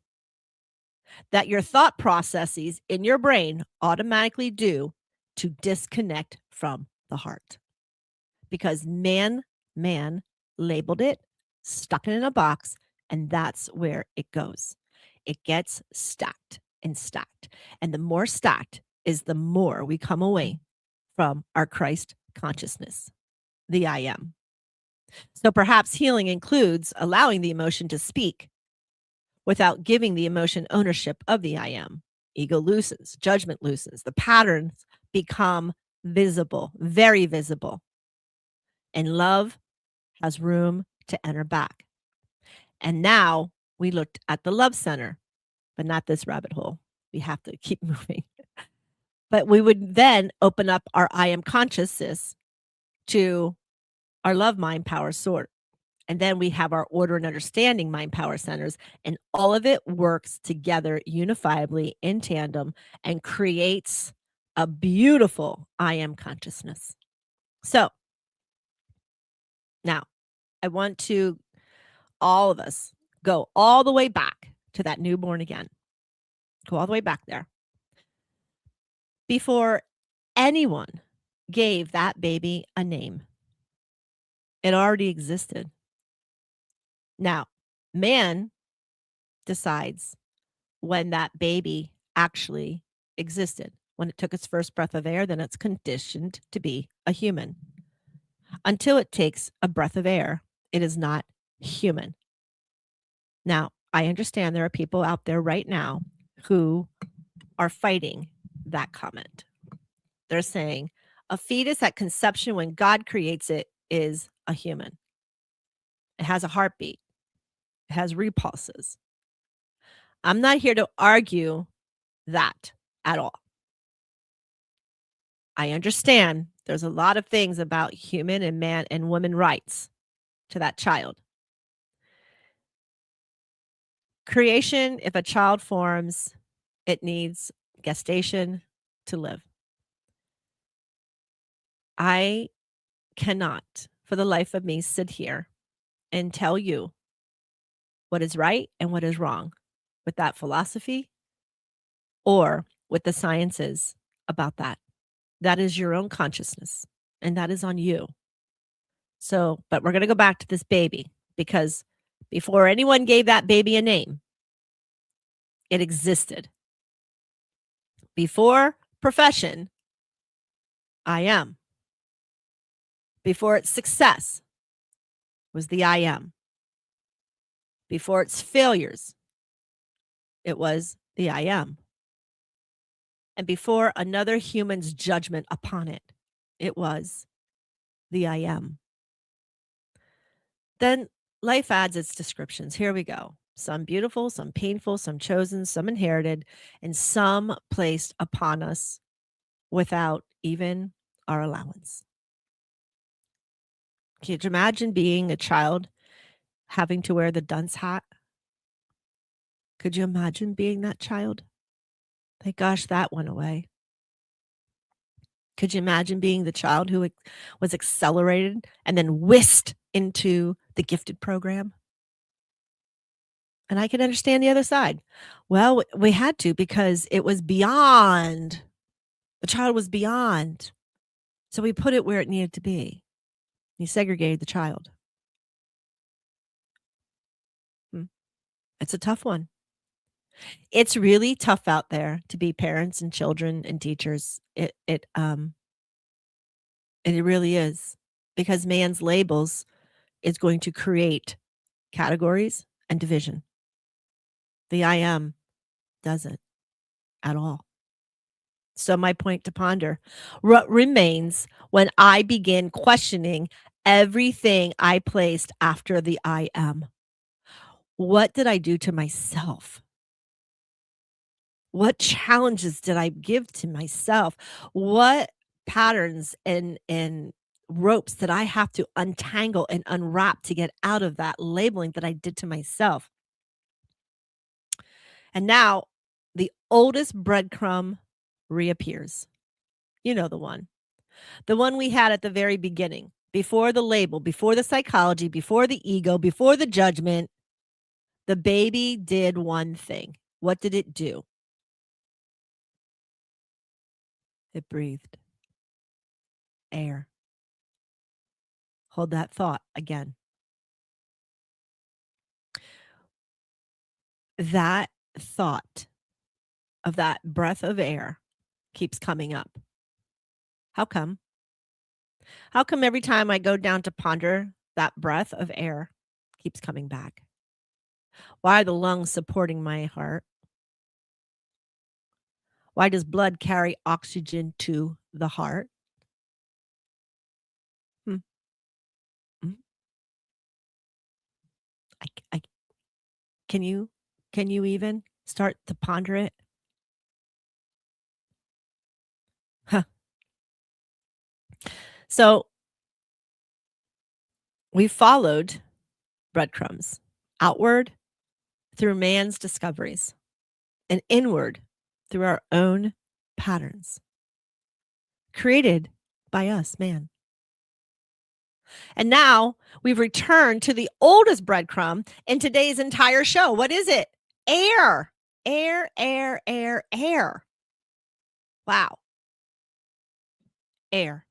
that your thought processes in your brain automatically do to disconnect from the heart. Because man labeled it, stuck it in a box, and that's where it goes. It gets stacked and stacked. And the more stacked is the more we come away from our Christ consciousness, the I am. So perhaps healing includes allowing the emotion to speak without giving the emotion ownership of the I am. Ego loosens, judgment loosens, the patterns become visible, very visible. And love has room to enter back. And now we looked at the love center, but not this rabbit hole. We have to keep moving. But we would then open up our I am consciousness to our love mind power sort. And then we have our order and understanding mind power centers, and all of it works together unifiably in tandem and creates a beautiful I am consciousness. So now I want to all of us go all the way back to that newborn again. Go all the way back there. Before anyone gave that baby a name, it already existed. Now, man decides when that baby actually existed. When it took its first breath of air, then it's conditioned to be a human. Until it takes a breath of air, it is not human. Now, I understand there are people out there right now who are fighting that comment. They're saying a fetus at conception, when God creates it, is a human. It has a heartbeat. It has repulses. I'm not here to argue that at all. I understand there's a lot of things about human and man and woman rights to that child. Creation, if a child forms, it needs gestation to live. I cannot, for the life of me, sit here and tell you what is right and what is wrong with that philosophy or with the sciences about that. That is your own consciousness, and that is on you. So, but we're going to go back to this baby, because before anyone gave that baby a name, it existed. Before profession, I am. Before its success was the I am. Before its failures, it was the I am. And before another human's judgment upon it, it was the I am. Then life adds its descriptions. Here we go. Some beautiful, some painful, some chosen, some inherited, and some placed upon us without even our allowance. Can you imagine being a child having to wear the dunce hat? Could you imagine being that child? Thank gosh that went away. Could you imagine being the child who was accelerated and then whisked into the gifted program? And I can understand the other side. Well, we had to, because it was beyond. The child was beyond. So we put it where it needed to be. He segregated the child. It's a tough one. It's really tough out there to be parents and children and teachers. It really is, because man's labels is going to create categories and division. The I am doesn't at all. So my point to ponder, what remains when I begin questioning everything I placed after the I am? What did I do to myself? What challenges did I give to myself? What patterns and ropes that I have to untangle and unwrap to get out of that labeling that I did to myself. And now the oldest breadcrumb reappears. You know the one. The one we had at the very beginning, before the label, before the psychology, before the ego, before the judgment. The baby did one thing. What did it do? It breathed. Air. Hold that thought again. That thought of that breath of air keeps coming up. How come? How come every time I go down to ponder, that breath of air keeps coming back? Why are the lungs supporting my heart? Why does blood carry oxygen to the heart? Hmm. Mm. I, can you even start to ponder it? Huh. So we followed breadcrumbs outward through man's discoveries and inward through our own patterns created by us, man. And now we've returned to the oldest breadcrumb in today's entire show. What is it? Air. Air, air, air, air. Wow. Air.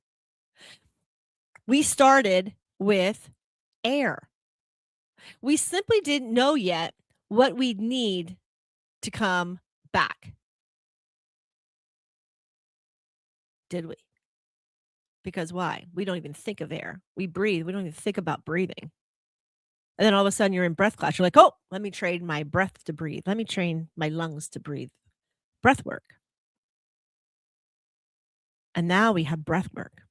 We started with air. We simply didn't know yet what we'd need to come back. Did we? Because why? We don't even think of air. We breathe. We don't even think about breathing. And then all of a sudden you're in breath class. You're like, oh, let me train my breath to breathe. Let me train my lungs to breathe. Breath work. And now we have breath work.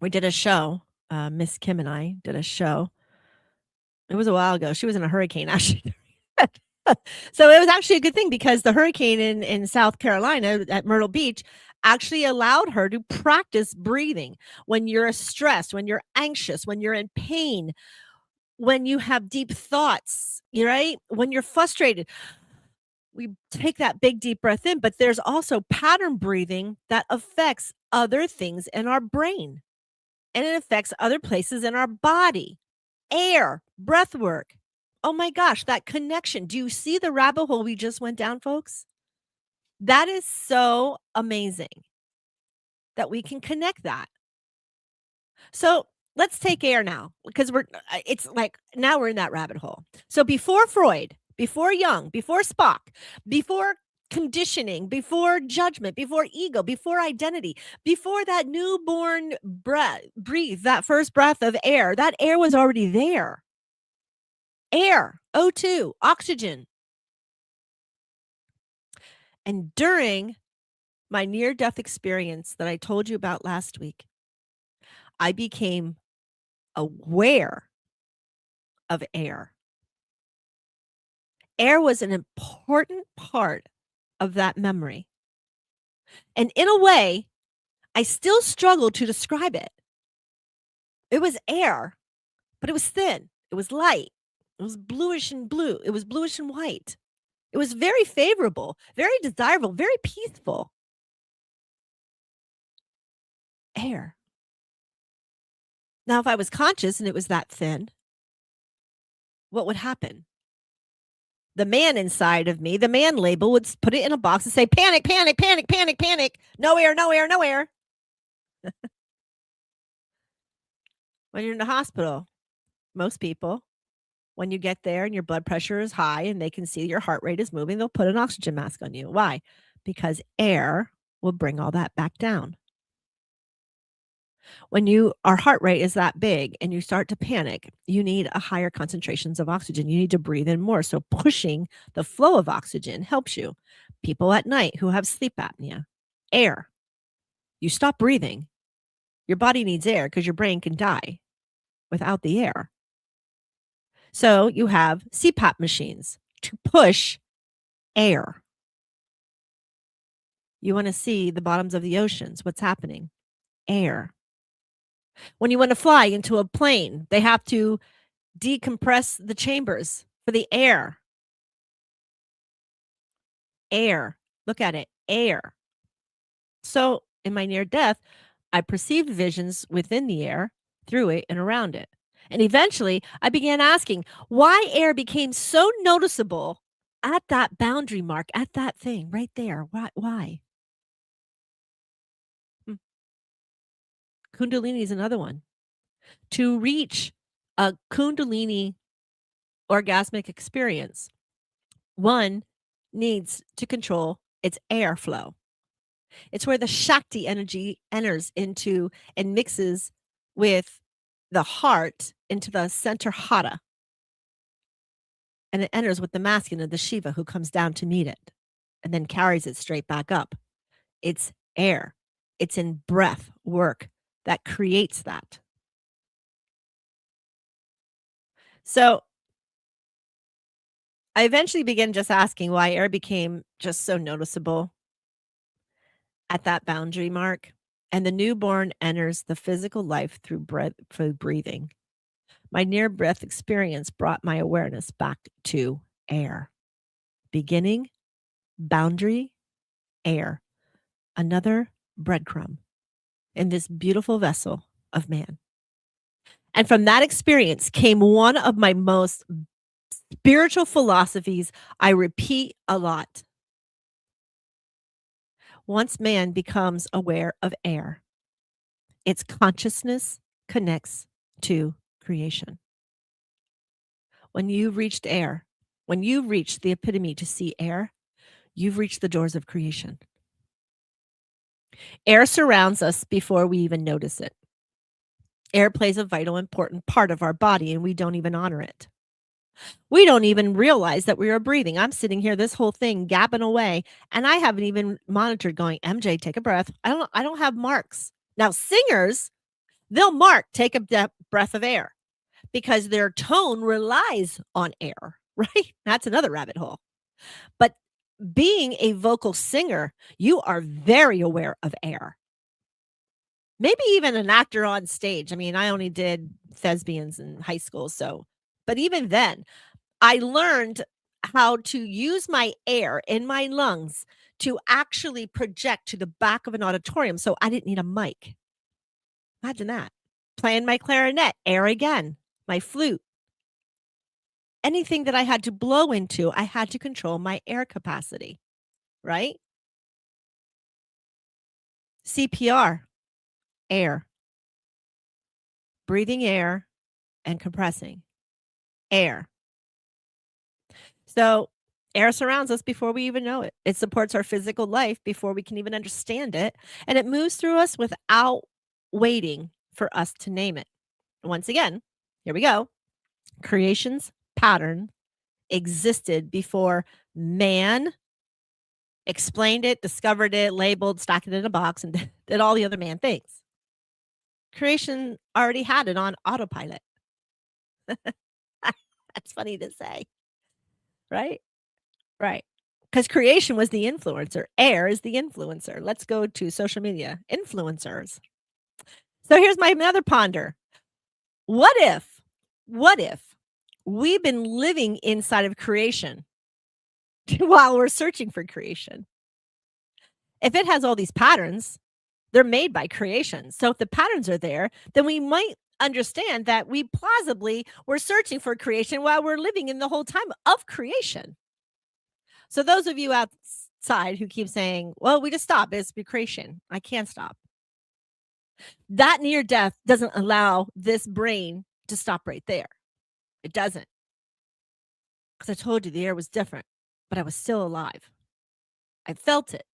We did a show. Miss Kim and I did a show. It was a while ago. She was in a hurricane, actually. So it was actually a good thing because the hurricane in South Carolina at Myrtle Beach actually allowed her to practice breathing when you're stressed, when you're anxious, when you're in pain, when you have deep thoughts, right? When you're frustrated. We take that big deep breath in, but there's also pattern breathing that affects other things in our brain, and it affects other places in our body. Air, breath work. Oh my gosh, that connection. Do you see the rabbit hole we just went down, folks? That is so amazing that we can connect that. So let's take air now, because it's like now we're in that rabbit hole. So before Freud, before Jung, before Spock, before conditioning, before judgment, before ego, before identity, before that newborn breathe, that first breath of air, that air was already there. Air, O2, oxygen. And during my near-death experience that I told you about last week, I became aware of air. Air was an important part of that memory. And in a way, I still struggle to describe it. It was air, but it was thin. It was light. It was bluish and blue. It was bluish and white. It was very favorable, very desirable, very peaceful. Air. Now, if I was conscious and it was that thin, what would happen? The man inside of me, the man label, would put it in a box and say, panic, panic, panic, panic, panic. No air, no air, no air. When you're in the hospital, most people, when you get there and your blood pressure is high and they can see your heart rate is moving, they'll put an oxygen mask on you. Why? Because air will bring all that back down. When our heart rate is that big and you start to panic, you need a higher concentrations of oxygen. You need to breathe in more. So pushing the flow of oxygen helps you. People at night who have sleep apnea, air. You stop breathing. Your body needs air because your brain can die without the air. So you have CPAP machines to push air. You want to see the bottoms of the oceans. What's happening? Air. When you want to fly into a plane, they have to decompress the chambers for the air. Air. Look at it. Air. So in my near death, I perceived visions within the air, through it, and around it. And eventually, I began asking why air became so noticeable at that boundary mark, at that thing right there. Why? Hmm. Kundalini is another one. To reach a Kundalini orgasmic experience, one needs to control its airflow. It's where the Shakti energy enters into and mixes with the heart into the center hata. And it enters with the masculine of the Shiva who comes down to meet it and then carries it straight back up. It's air. It's in breath work that creates that. So I eventually began just asking why air became just so noticeable at that boundary mark. And the newborn enters the physical life through breathing. My near breath experience brought my awareness back to air. Beginning, boundary, air. Another breadcrumb in this beautiful vessel of man. And from that experience came one of my most spiritual philosophies I repeat a lot. Once man becomes aware of air, its consciousness connects to creation. When you've reached air, when you've reached the epitome to see air, you've reached the doors of creation. Air surrounds us before we even notice it. Air plays a vital, important part of our body, and we don't even honor it. We don't even realize that we are breathing. I'm sitting here, this whole thing gapping away, and I haven't even monitored going, MJ, take a breath. I don't have marks. Now, singers, they'll mark, take a breath of air because their tone relies on air, right? That's another rabbit hole. But being a vocal singer, you are very aware of air. Maybe even an actor on stage. I mean, I only did thespians in high school, but even then, I learned how to use my air in my lungs to actually project to the back of an auditorium. So I didn't need a mic. Imagine that. Playing my clarinet, air again, my flute. Anything that I had to blow into, I had to control my air capacity, right? CPR, air. Breathing air and compressing, air. So air surrounds us before we even know it. It supports our physical life before we can even understand it. And it moves through us without waiting for us to name it. Once again, here we go. Creation's pattern existed before man explained it, discovered it, labeled, stuck it in a box, and did all the other man things. Creation already had it on autopilot. That's funny to say. Right? Right. Because creation was the influencer. Air is the influencer. Let's go to social media. Influencers. So here's my another ponder. What if we've been living inside of creation while we're searching for creation? If it has all these patterns, they're made by creation. So if the patterns are there, then we might understand that we plausibly were searching for creation while we're living in the whole time of creation. So those of you outside who keep saying, well, we just stop, it's creation. I can't stop. That near death doesn't allow this brain to stop right there. It doesn't. Because I told you the air was different, but I was still alive. I felt it.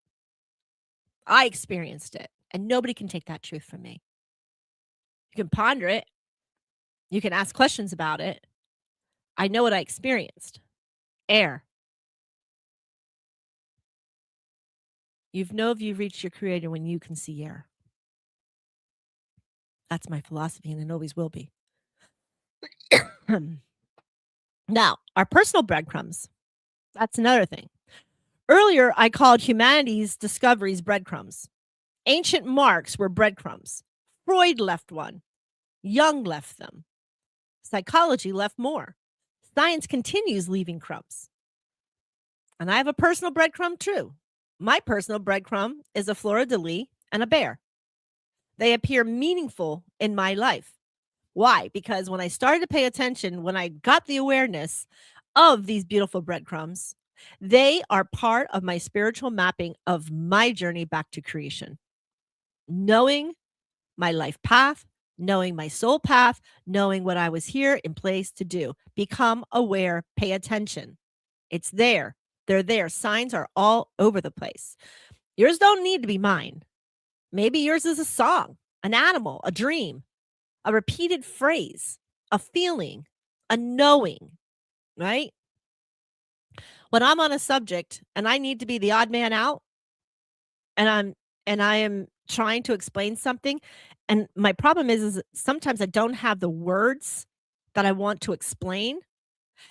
I experienced it. And nobody can take that truth from me. You can ponder it. You can ask questions about it. I know what I experienced. Air. You know if you've reached your creator when you can see air. That's my philosophy, and it always will be. Now, our personal breadcrumbs. That's another thing. Earlier, I called humanity's discoveries breadcrumbs. Ancient marks were breadcrumbs. Freud left one. Jung left them. Psychology left more. Science continues leaving crumbs. And I have a personal breadcrumb too. My personal breadcrumb is a fleur-de-lis and a bear. They appear meaningful in my life. Why? Because when I started to pay attention, when I got the awareness of these beautiful breadcrumbs, they are part of my spiritual mapping of my journey back to creation. Knowing my life path, knowing my soul path, knowing what I was here in place to do. Become aware, pay attention. It's there. They're there. Signs are all over the place. Yours don't need to be mine. Maybe yours is a song, an animal, a dream, a repeated phrase, a feeling, a knowing, right? When I'm on a subject and I need to be the odd man out and I am trying to explain something, and my problem is sometimes I don't have the words that I want to explain.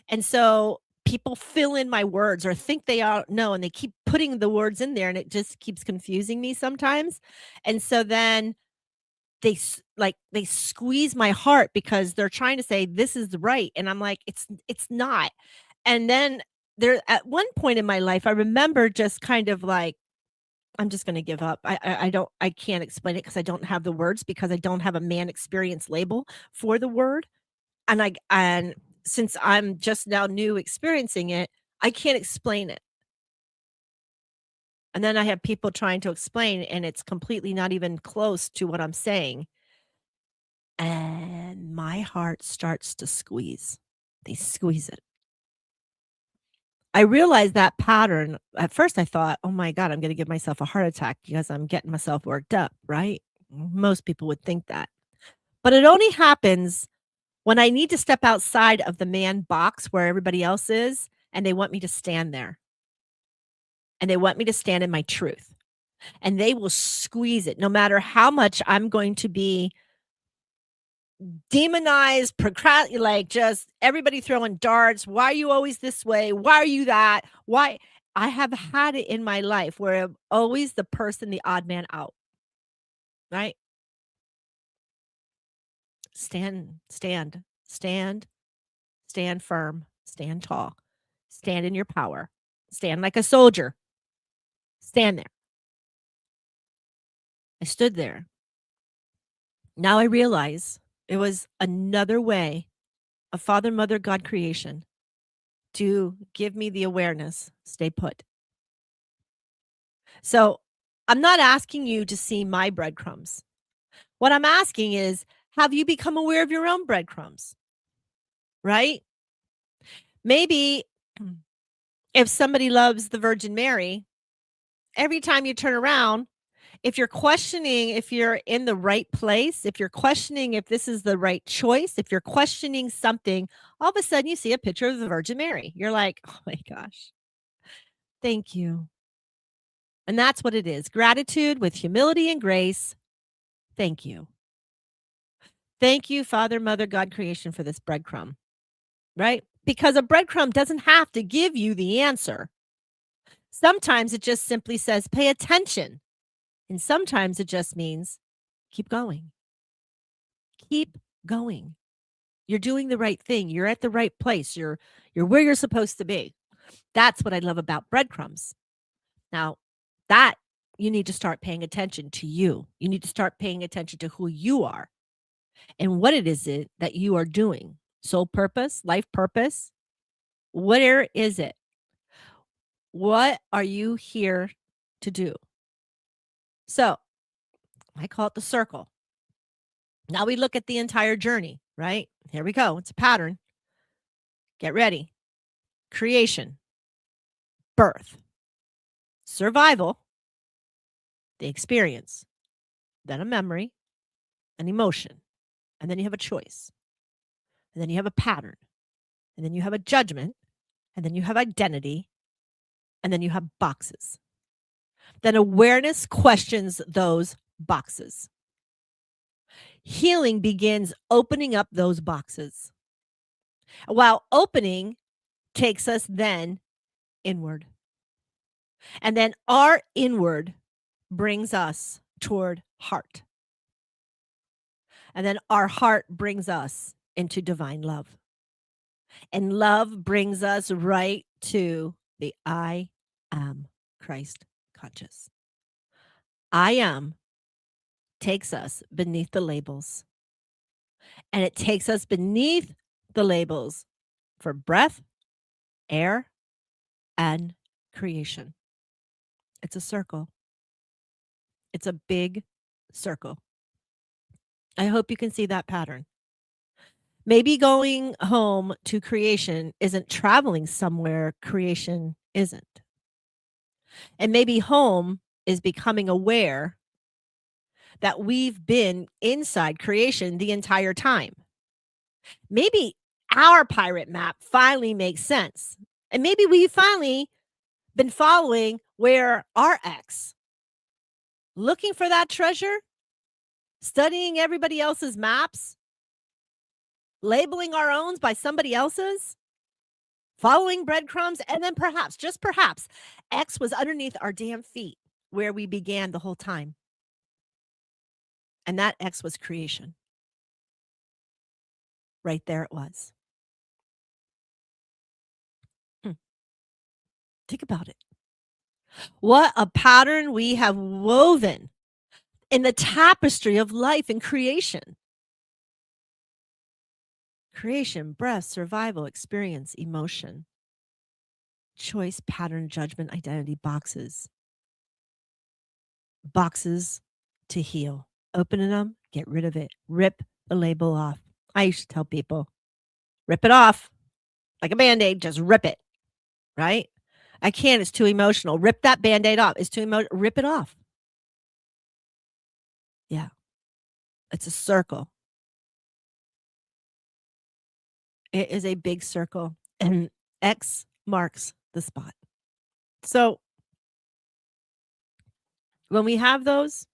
And so people fill in my words or think they all know, and they keep putting the words in there, and it just keeps confusing me sometimes. And so then they squeeze my heart because they're trying to say this is right, and I'm like, it's not. And then there, at one point in my life, I remember just kind of like, I'm just going to give up. I can't explain it because I don't have the words, because I don't have a man experience label for the word. And since I'm just now new experiencing it, I can't explain it. And then I have people trying to explain, and it's completely not even close to what I'm saying. And my heart starts to squeeze. They squeeze it. I realized that pattern. At first I thought, oh my God, I'm going to give myself a heart attack because I'm getting myself worked up, right? Most people would think that. But it only happens when I need to step outside of the man box where everybody else is, and they want me to stand there. And they want me to stand in my truth. And they will squeeze it no matter how much I'm going to be demonized, like just everybody throwing darts. Why are you always this way? Why are you that? Why? I have had it in my life where I'm always the person, the odd man out, right? Stand firm, stand tall, stand in your power, stand like a soldier, stand there. I stood there. Now I realize it was another way of Father, Mother, God creation to give me the awareness, stay put. So I'm not asking you to see my breadcrumbs. What I'm asking is, have you become aware of your own breadcrumbs? Right? Maybe if somebody loves the Virgin Mary, every time you turn around, if you're questioning if you're in the right place, if you're questioning if this is the right choice, if you're questioning something, all of a sudden you see a picture of the Virgin Mary. You're like, oh my gosh, thank you. And that's what it is. Gratitude with humility and grace. Thank you. Thank you, Father, Mother, God creation, for this breadcrumb, right? Because a breadcrumb doesn't have to give you the answer. Sometimes it just simply says, pay attention. And sometimes it just means keep going. Keep going. You're doing the right thing. You're at the right place. You're where you're supposed to be. That's what I love about breadcrumbs. Now, that you need to start paying attention to you. You need to start paying attention to who you are and what it is that you are doing. Soul purpose, life purpose. Where is it? What are you here to do? So I call it the circle. Now we look at the entire journey, right? Here we go. It's a pattern. Get ready. Creation, birth, survival, the experience, then a memory, an emotion, and then you have a choice, and then you have a pattern, and then you have a judgment, and then you have identity, and then you have boxes. Then awareness questions those boxes. Healing begins opening up those boxes. While opening takes us then inward. And then our inward brings us toward heart. And then our heart brings us into divine love. And love brings us right to the I am Christ conscious. I am takes us beneath the labels. And it takes us beneath the labels for breath, air, and creation. It's a circle. It's a big circle. I hope you can see that pattern. Maybe going home to creation isn't traveling somewhere creation isn't. And maybe home is becoming aware that we've been inside creation the entire time. Maybe our pirate map finally makes sense. And maybe we've finally been following where our ex, looking for that treasure, studying everybody else's maps, labeling our own by somebody else's, following breadcrumbs, and then perhaps, just perhaps, X was underneath our damn feet where we began the whole time. And that X was creation. Right there it was. Think about it. What a pattern we have woven in the tapestry of life and creation. Creation, breath, survival, experience, emotion, choice, pattern, judgment, identity, boxes. Boxes to heal. Opening them, get rid of it. Rip the label off. I used to tell people, rip it off. Like a Band-Aid, just rip it. Right? I can't, it's too emotional. Rip that Band-Aid off. It's too emotional. Rip it off. Yeah. It's a circle. It is a big circle, and X marks the spot. So when we have those,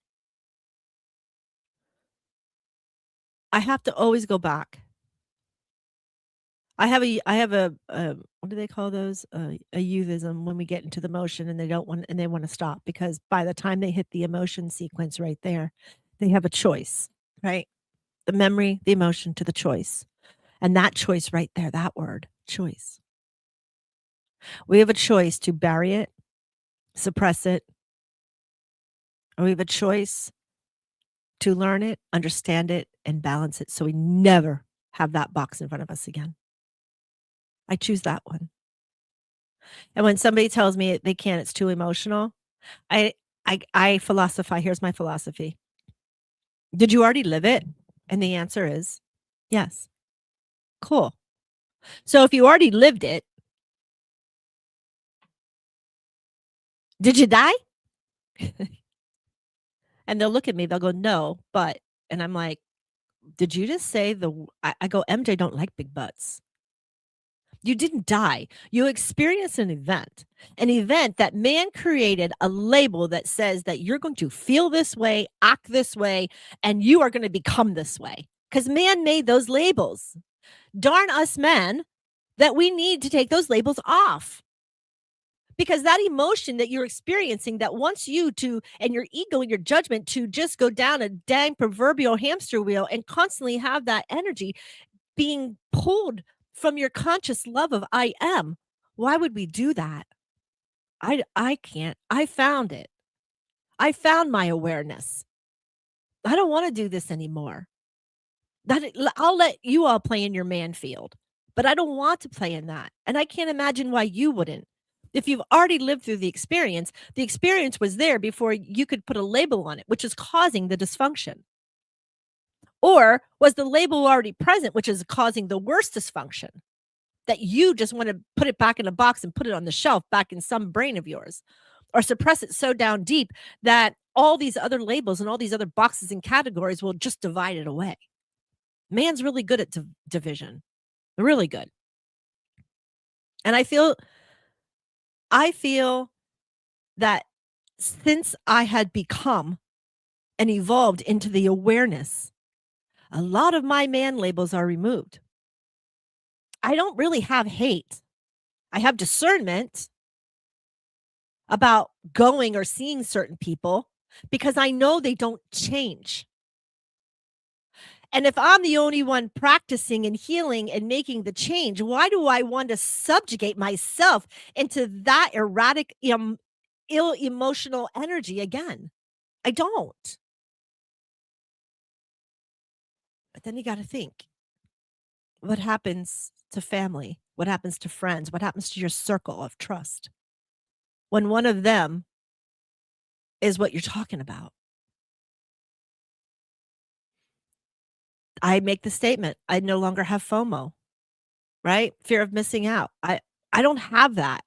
I have to always go back. I have a what do they call those? A euphemism when we get into the motion and they want to stop, because by the time they hit the emotion sequence right there, they have a choice, right? The memory, the emotion to the choice. And that choice right there, that word, choice. We have a choice to bury it, suppress it, or we have a choice to learn it, understand it, and balance it so we never have that box in front of us again. I choose that one. And when somebody tells me they can't, it's too emotional, I philosophize. Here's my philosophy. Did you already live it? And the answer is yes. Cool. So if you already lived it, did you die? And they'll look at me, they'll go, no, but, and I'm like, did you just say I go, MJ don't like big butts. You didn't die. You experienced an event that man created a label that says that you're going to feel this way, act this way, and you are going to become this way. Because man made those labels. Darn us men that we need to take those labels off. Because that emotion that you're experiencing that wants you to, and your ego and your judgment to just go down a dang proverbial hamster wheel and constantly have that energy being pulled from your conscious love of I am. Why would we do that? I can't. I found it. I found my awareness. I don't want to do this anymore. I'll let you all play in your man field, but I don't want to play in that. And I can't imagine why you wouldn't. If you've already lived through the experience was there before you could put a label on it, which is causing the dysfunction. Or was the label already present, which is causing the worst dysfunction, that you just want to put it back in a box and put it on the shelf back in some brain of yours, or suppress it so down deep that all these other labels and all these other boxes and categories will just divide it away. Man's really good at division, really good. And I feel that since I had become and evolved into the awareness, a lot of my man labels are removed. I don't really have hate. I have discernment about going or seeing certain people because I know they don't change. And if I'm the only one practicing and healing and making the change, why do I want to subjugate myself into that erratic, ill emotional energy again? I don't. But then you got to think, what happens to family? What happens to friends? What happens to your circle of trust when one of them is what you're talking about? I make the statement, I no longer have FOMO, right? Fear of missing out. I don't have that.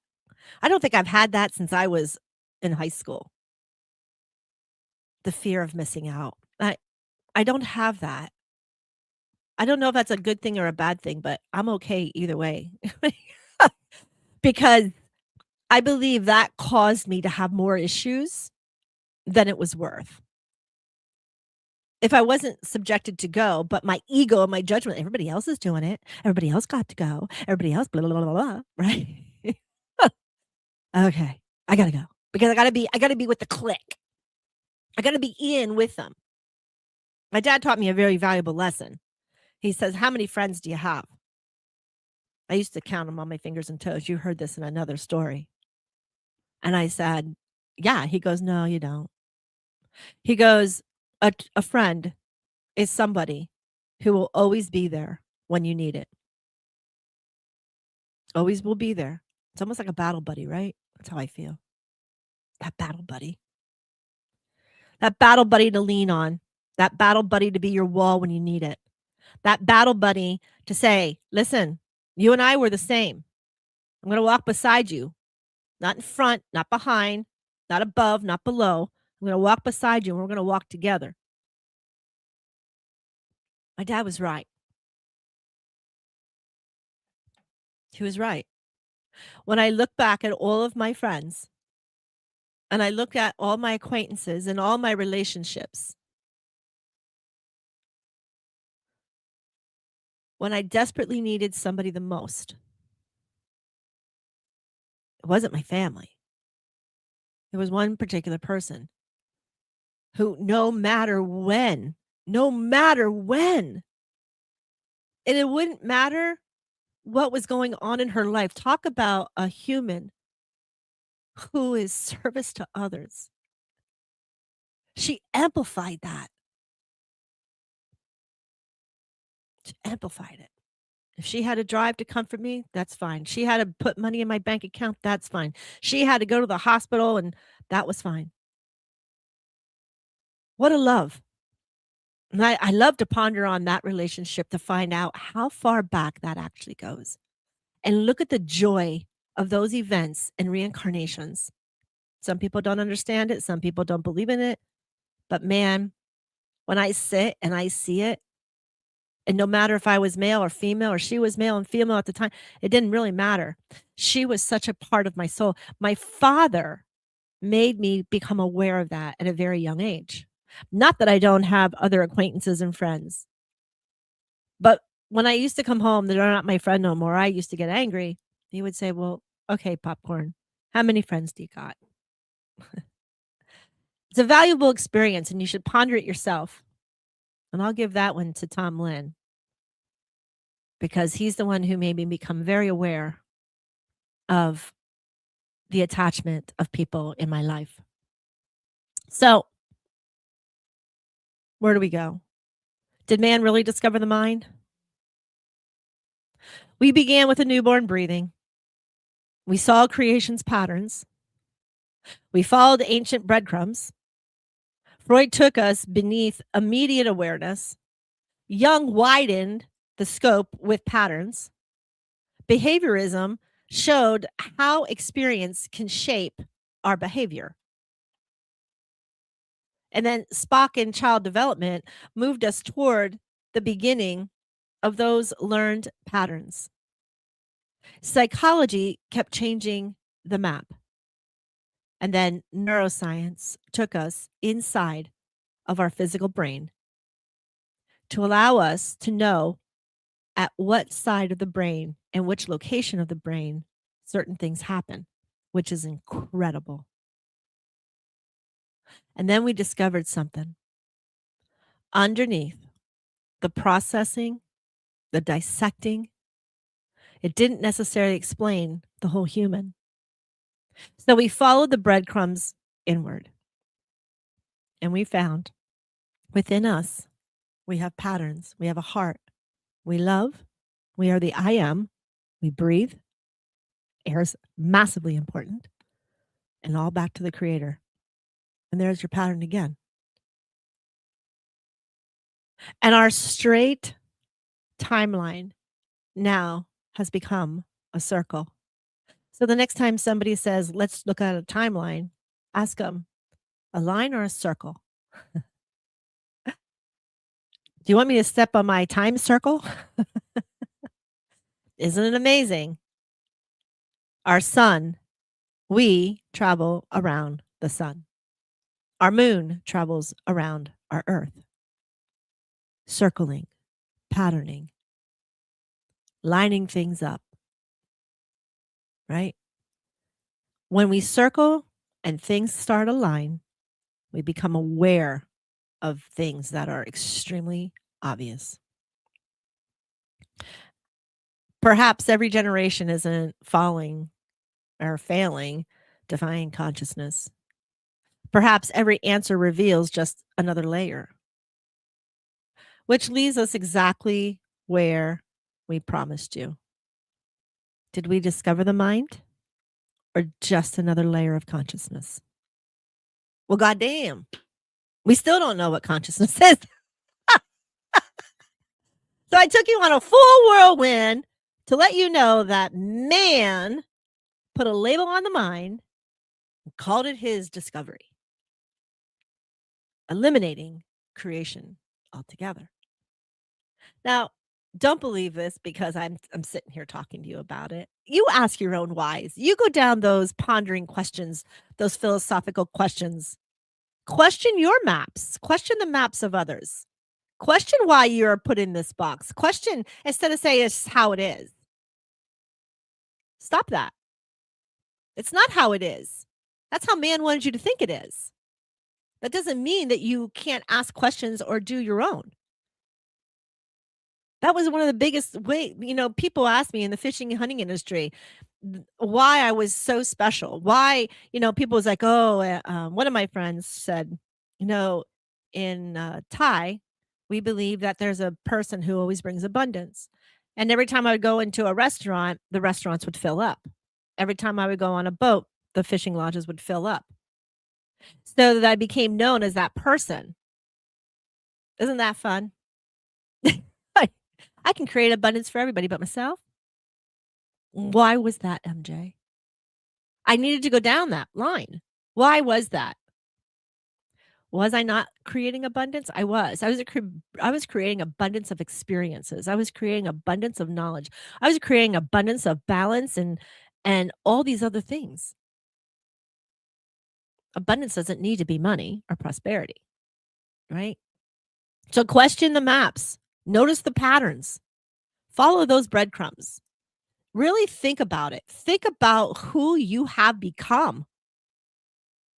I don't think I've had that since I was in high school. The fear of missing out. I don't have that. I don't know if that's a good thing or a bad thing, but I'm okay either way. Because I believe that caused me to have more issues than it was worth. If I wasn't subjected to go, but my ego and my judgment, everybody else is doing it. Everybody else got to go. Everybody else, blah, blah, blah, blah, blah, right? Okay, I gotta go because I gotta be with the clique. I gotta be in with them. My dad taught me a very valuable lesson. He says, "How many friends do you have?" I used to count them on my fingers and toes. You heard this in another story. And I said, "Yeah." He goes, "No, you don't." He goes, a friend is somebody who will always be there when you need it. Always will be there. It's almost like a battle buddy, right? That's how I feel. That battle buddy. That battle buddy to lean on. That battle buddy to be your wall when you need it. That battle buddy to say, listen, you and I were the same. I'm going to walk beside you, not in front, not behind, not above, not below. I'm going to walk beside you and we're going to walk together. My dad was right. He was right. When I look back at all of my friends and I look at all my acquaintances and all my relationships, when I desperately needed somebody the most, it wasn't my family. It was one particular person who no matter when, and it wouldn't matter what was going on in her life. Talk about a human who is service to others. She amplified that. She amplified it. If she had to drive to comfort me, that's fine. She had to put money in my bank account, that's fine. She had to go to the hospital, and that was fine. What a love. And I love to ponder on that relationship to find out how far back that actually goes. And look at the joy of those events and reincarnations. Some people don't understand it. Some people don't believe in it. But man, when I sit and I see it, and no matter if I was male or female, or she was male and female at the time, it didn't really matter. She was such a part of my soul. My father made me become aware of that at a very young age. Not that I don't have other acquaintances and friends, but when I used to come home, they're not my friend no more. I used to get angry. He would say, well, okay, popcorn, how many friends do you got? It's a valuable experience and you should ponder it yourself. And I'll give that one to Tom Lynn because he's the one who made me become very aware of the attachment of people in my life. So, where do we go? Did man really discover the mind? We began with a newborn breathing. We saw creation's patterns. We followed ancient breadcrumbs. Freud took us beneath immediate awareness. Jung widened the scope with patterns. Behaviorism showed how experience can shape our behavior. And then Spock in child development moved us toward the beginning of those learned patterns. Psychology kept changing the map. And then neuroscience took us inside of our physical brain to allow us to know at what side of the brain and which location of the brain certain things happen, which is incredible. And then we discovered something. Underneath the processing, the dissecting. It didn't necessarily explain the whole human. So we followed the breadcrumbs inward. And we found within us, we have patterns. We have a heart. We love. We are the I am. We breathe. Air is massively important. And all back to the creator. And there's your pattern again. And our straight timeline now has become a circle. So the next time somebody says, let's look at a timeline, ask them, a line or a circle? Do you want me to step on my time circle? Isn't it amazing? Our sun, we travel around the sun. Our moon travels around our earth. Circling, patterning, lining things up, right? When we circle and things start a line, we become aware of things that are extremely obvious. Perhaps every generation isn't falling or failing to find consciousness. Perhaps every answer reveals just another layer, which leaves us exactly where we promised you. Did we discover the mind or just another layer of consciousness? Well, goddamn, we still don't know what consciousness is. So I took you on a full whirlwind to let you know that man put a label on the mind and called it his discovery, eliminating creation altogether. Now, don't believe this because I'm sitting here talking to you about it. You ask your own whys. You go down those pondering questions, those philosophical questions. Question your maps. Question the maps of others. Question why you're put in this box. Question instead of say it's how it is. Stop that. It's not how it is. That's how man wanted you to think it is. That doesn't mean that you can't ask questions or do your own. That was one of the biggest way, people ask me in the fishing and hunting industry why I was so special. Why, people was like, one of my friends said, in Thai, we believe that there's a person who always brings abundance. And every time I would go into a restaurant, the restaurants would fill up. Every time I would go on a boat, the fishing lodges would fill up. So that I became known as that person. Isn't that fun? I can create abundance for everybody but myself. Why was that, MJ? I needed to go down that line. Why was that? Was I not creating abundance? I was. I was creating abundance of experiences. I was creating abundance of knowledge. I was creating abundance of balance and all these other things. Abundance doesn't need to be money or prosperity, right? So question the maps. Notice the patterns. Follow those breadcrumbs. Really think about it. Think about who you have become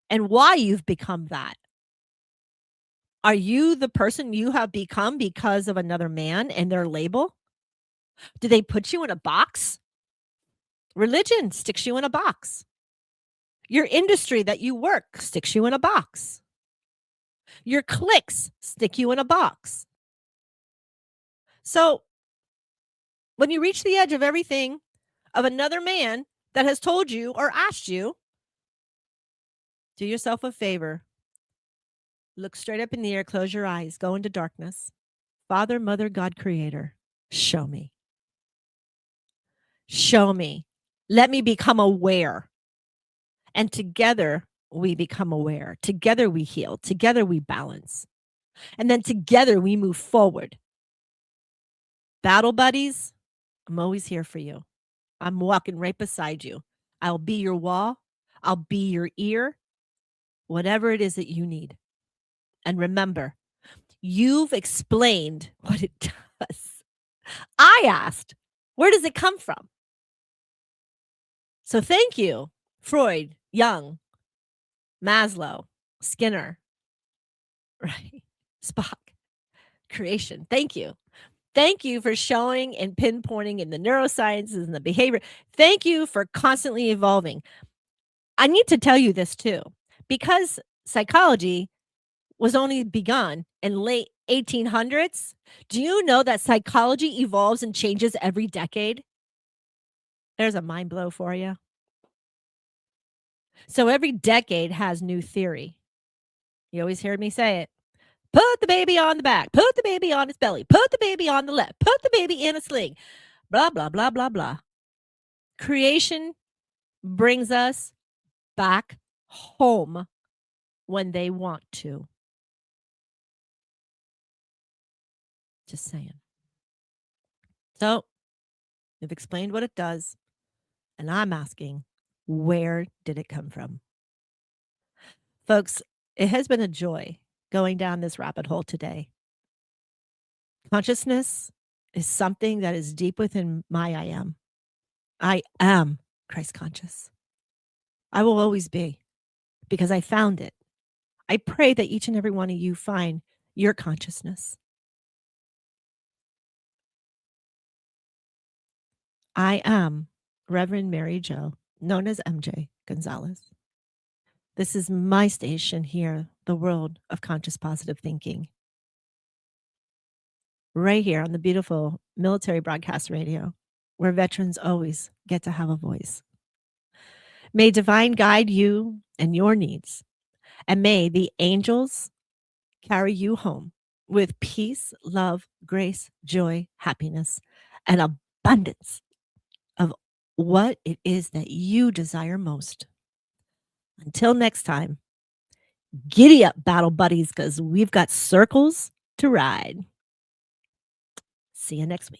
and why you've become that. Are you the person you have become because of another man and their label? Do they put you in a box? Religion sticks you in a box. Your industry that you work sticks you in a box. Your cliques stick you in a box. So when you reach the edge of everything of another man that has told you or asked you, do yourself a favor. Look straight up in the air, close your eyes, go into darkness. Father, Mother, God, Creator, show me. Show me. Let me become aware. And together we become aware. Together we heal. Together we balance. And then together we move forward. Battle buddies, I'm always here for you. I'm walking right beside you. I'll be your wall. I'll be your ear. Whatever it is that you need. And remember, you've explained what it does. I asked, where does it come from? So thank you, Freud, Jung, Maslow, Skinner, right? Spock, creation. Thank you. Thank you for showing and pinpointing in the neurosciences and the behavior. Thank you for constantly evolving. I need to tell you this too, because psychology was only begun in late 1800s. Do you know that psychology evolves and changes every decade? There's a mind blow for you. So every decade has new theory. You always hear me say it. Put the baby on the back. Put the baby on his belly. Put the baby on the left. Put the baby in a sling. Blah, blah, blah, blah, blah. Creation brings us back home when they want to. Just saying. So, we've explained what it does, and I'm asking, where did it come from? Folks, it has been a joy going down this rabbit hole today. Consciousness is something that is deep within my I am. I am Christ conscious. I will always be, because I found it. I pray that each and every one of you find your consciousness. I am Reverend Mary Jo, known as MJ Gonzalez. This is my station here, the world of conscious positive thinking. Right here on the beautiful military broadcast radio, where veterans always get to have a voice. May divine guide you and your needs, and may the angels carry you home with peace, love, grace, joy, happiness, and abundance of what it is that you desire most. Until next time, giddy up, battle buddies, because we've got circles to ride. See you next week.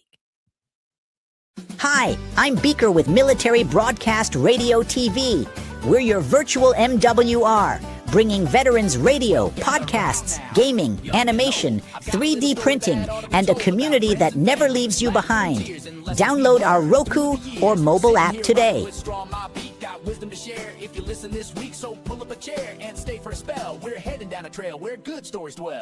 Hi, I'm Beaker with Military Broadcast Radio TV. We're your virtual MWR, bringing veterans radio, podcasts, gaming, animation, 3D printing, and a community that never leaves you behind. Download our Roku or mobile app today. Wisdom to share if you listen this week, so pull up a chair and stay for a spell. We're heading down a trail where good stories dwell.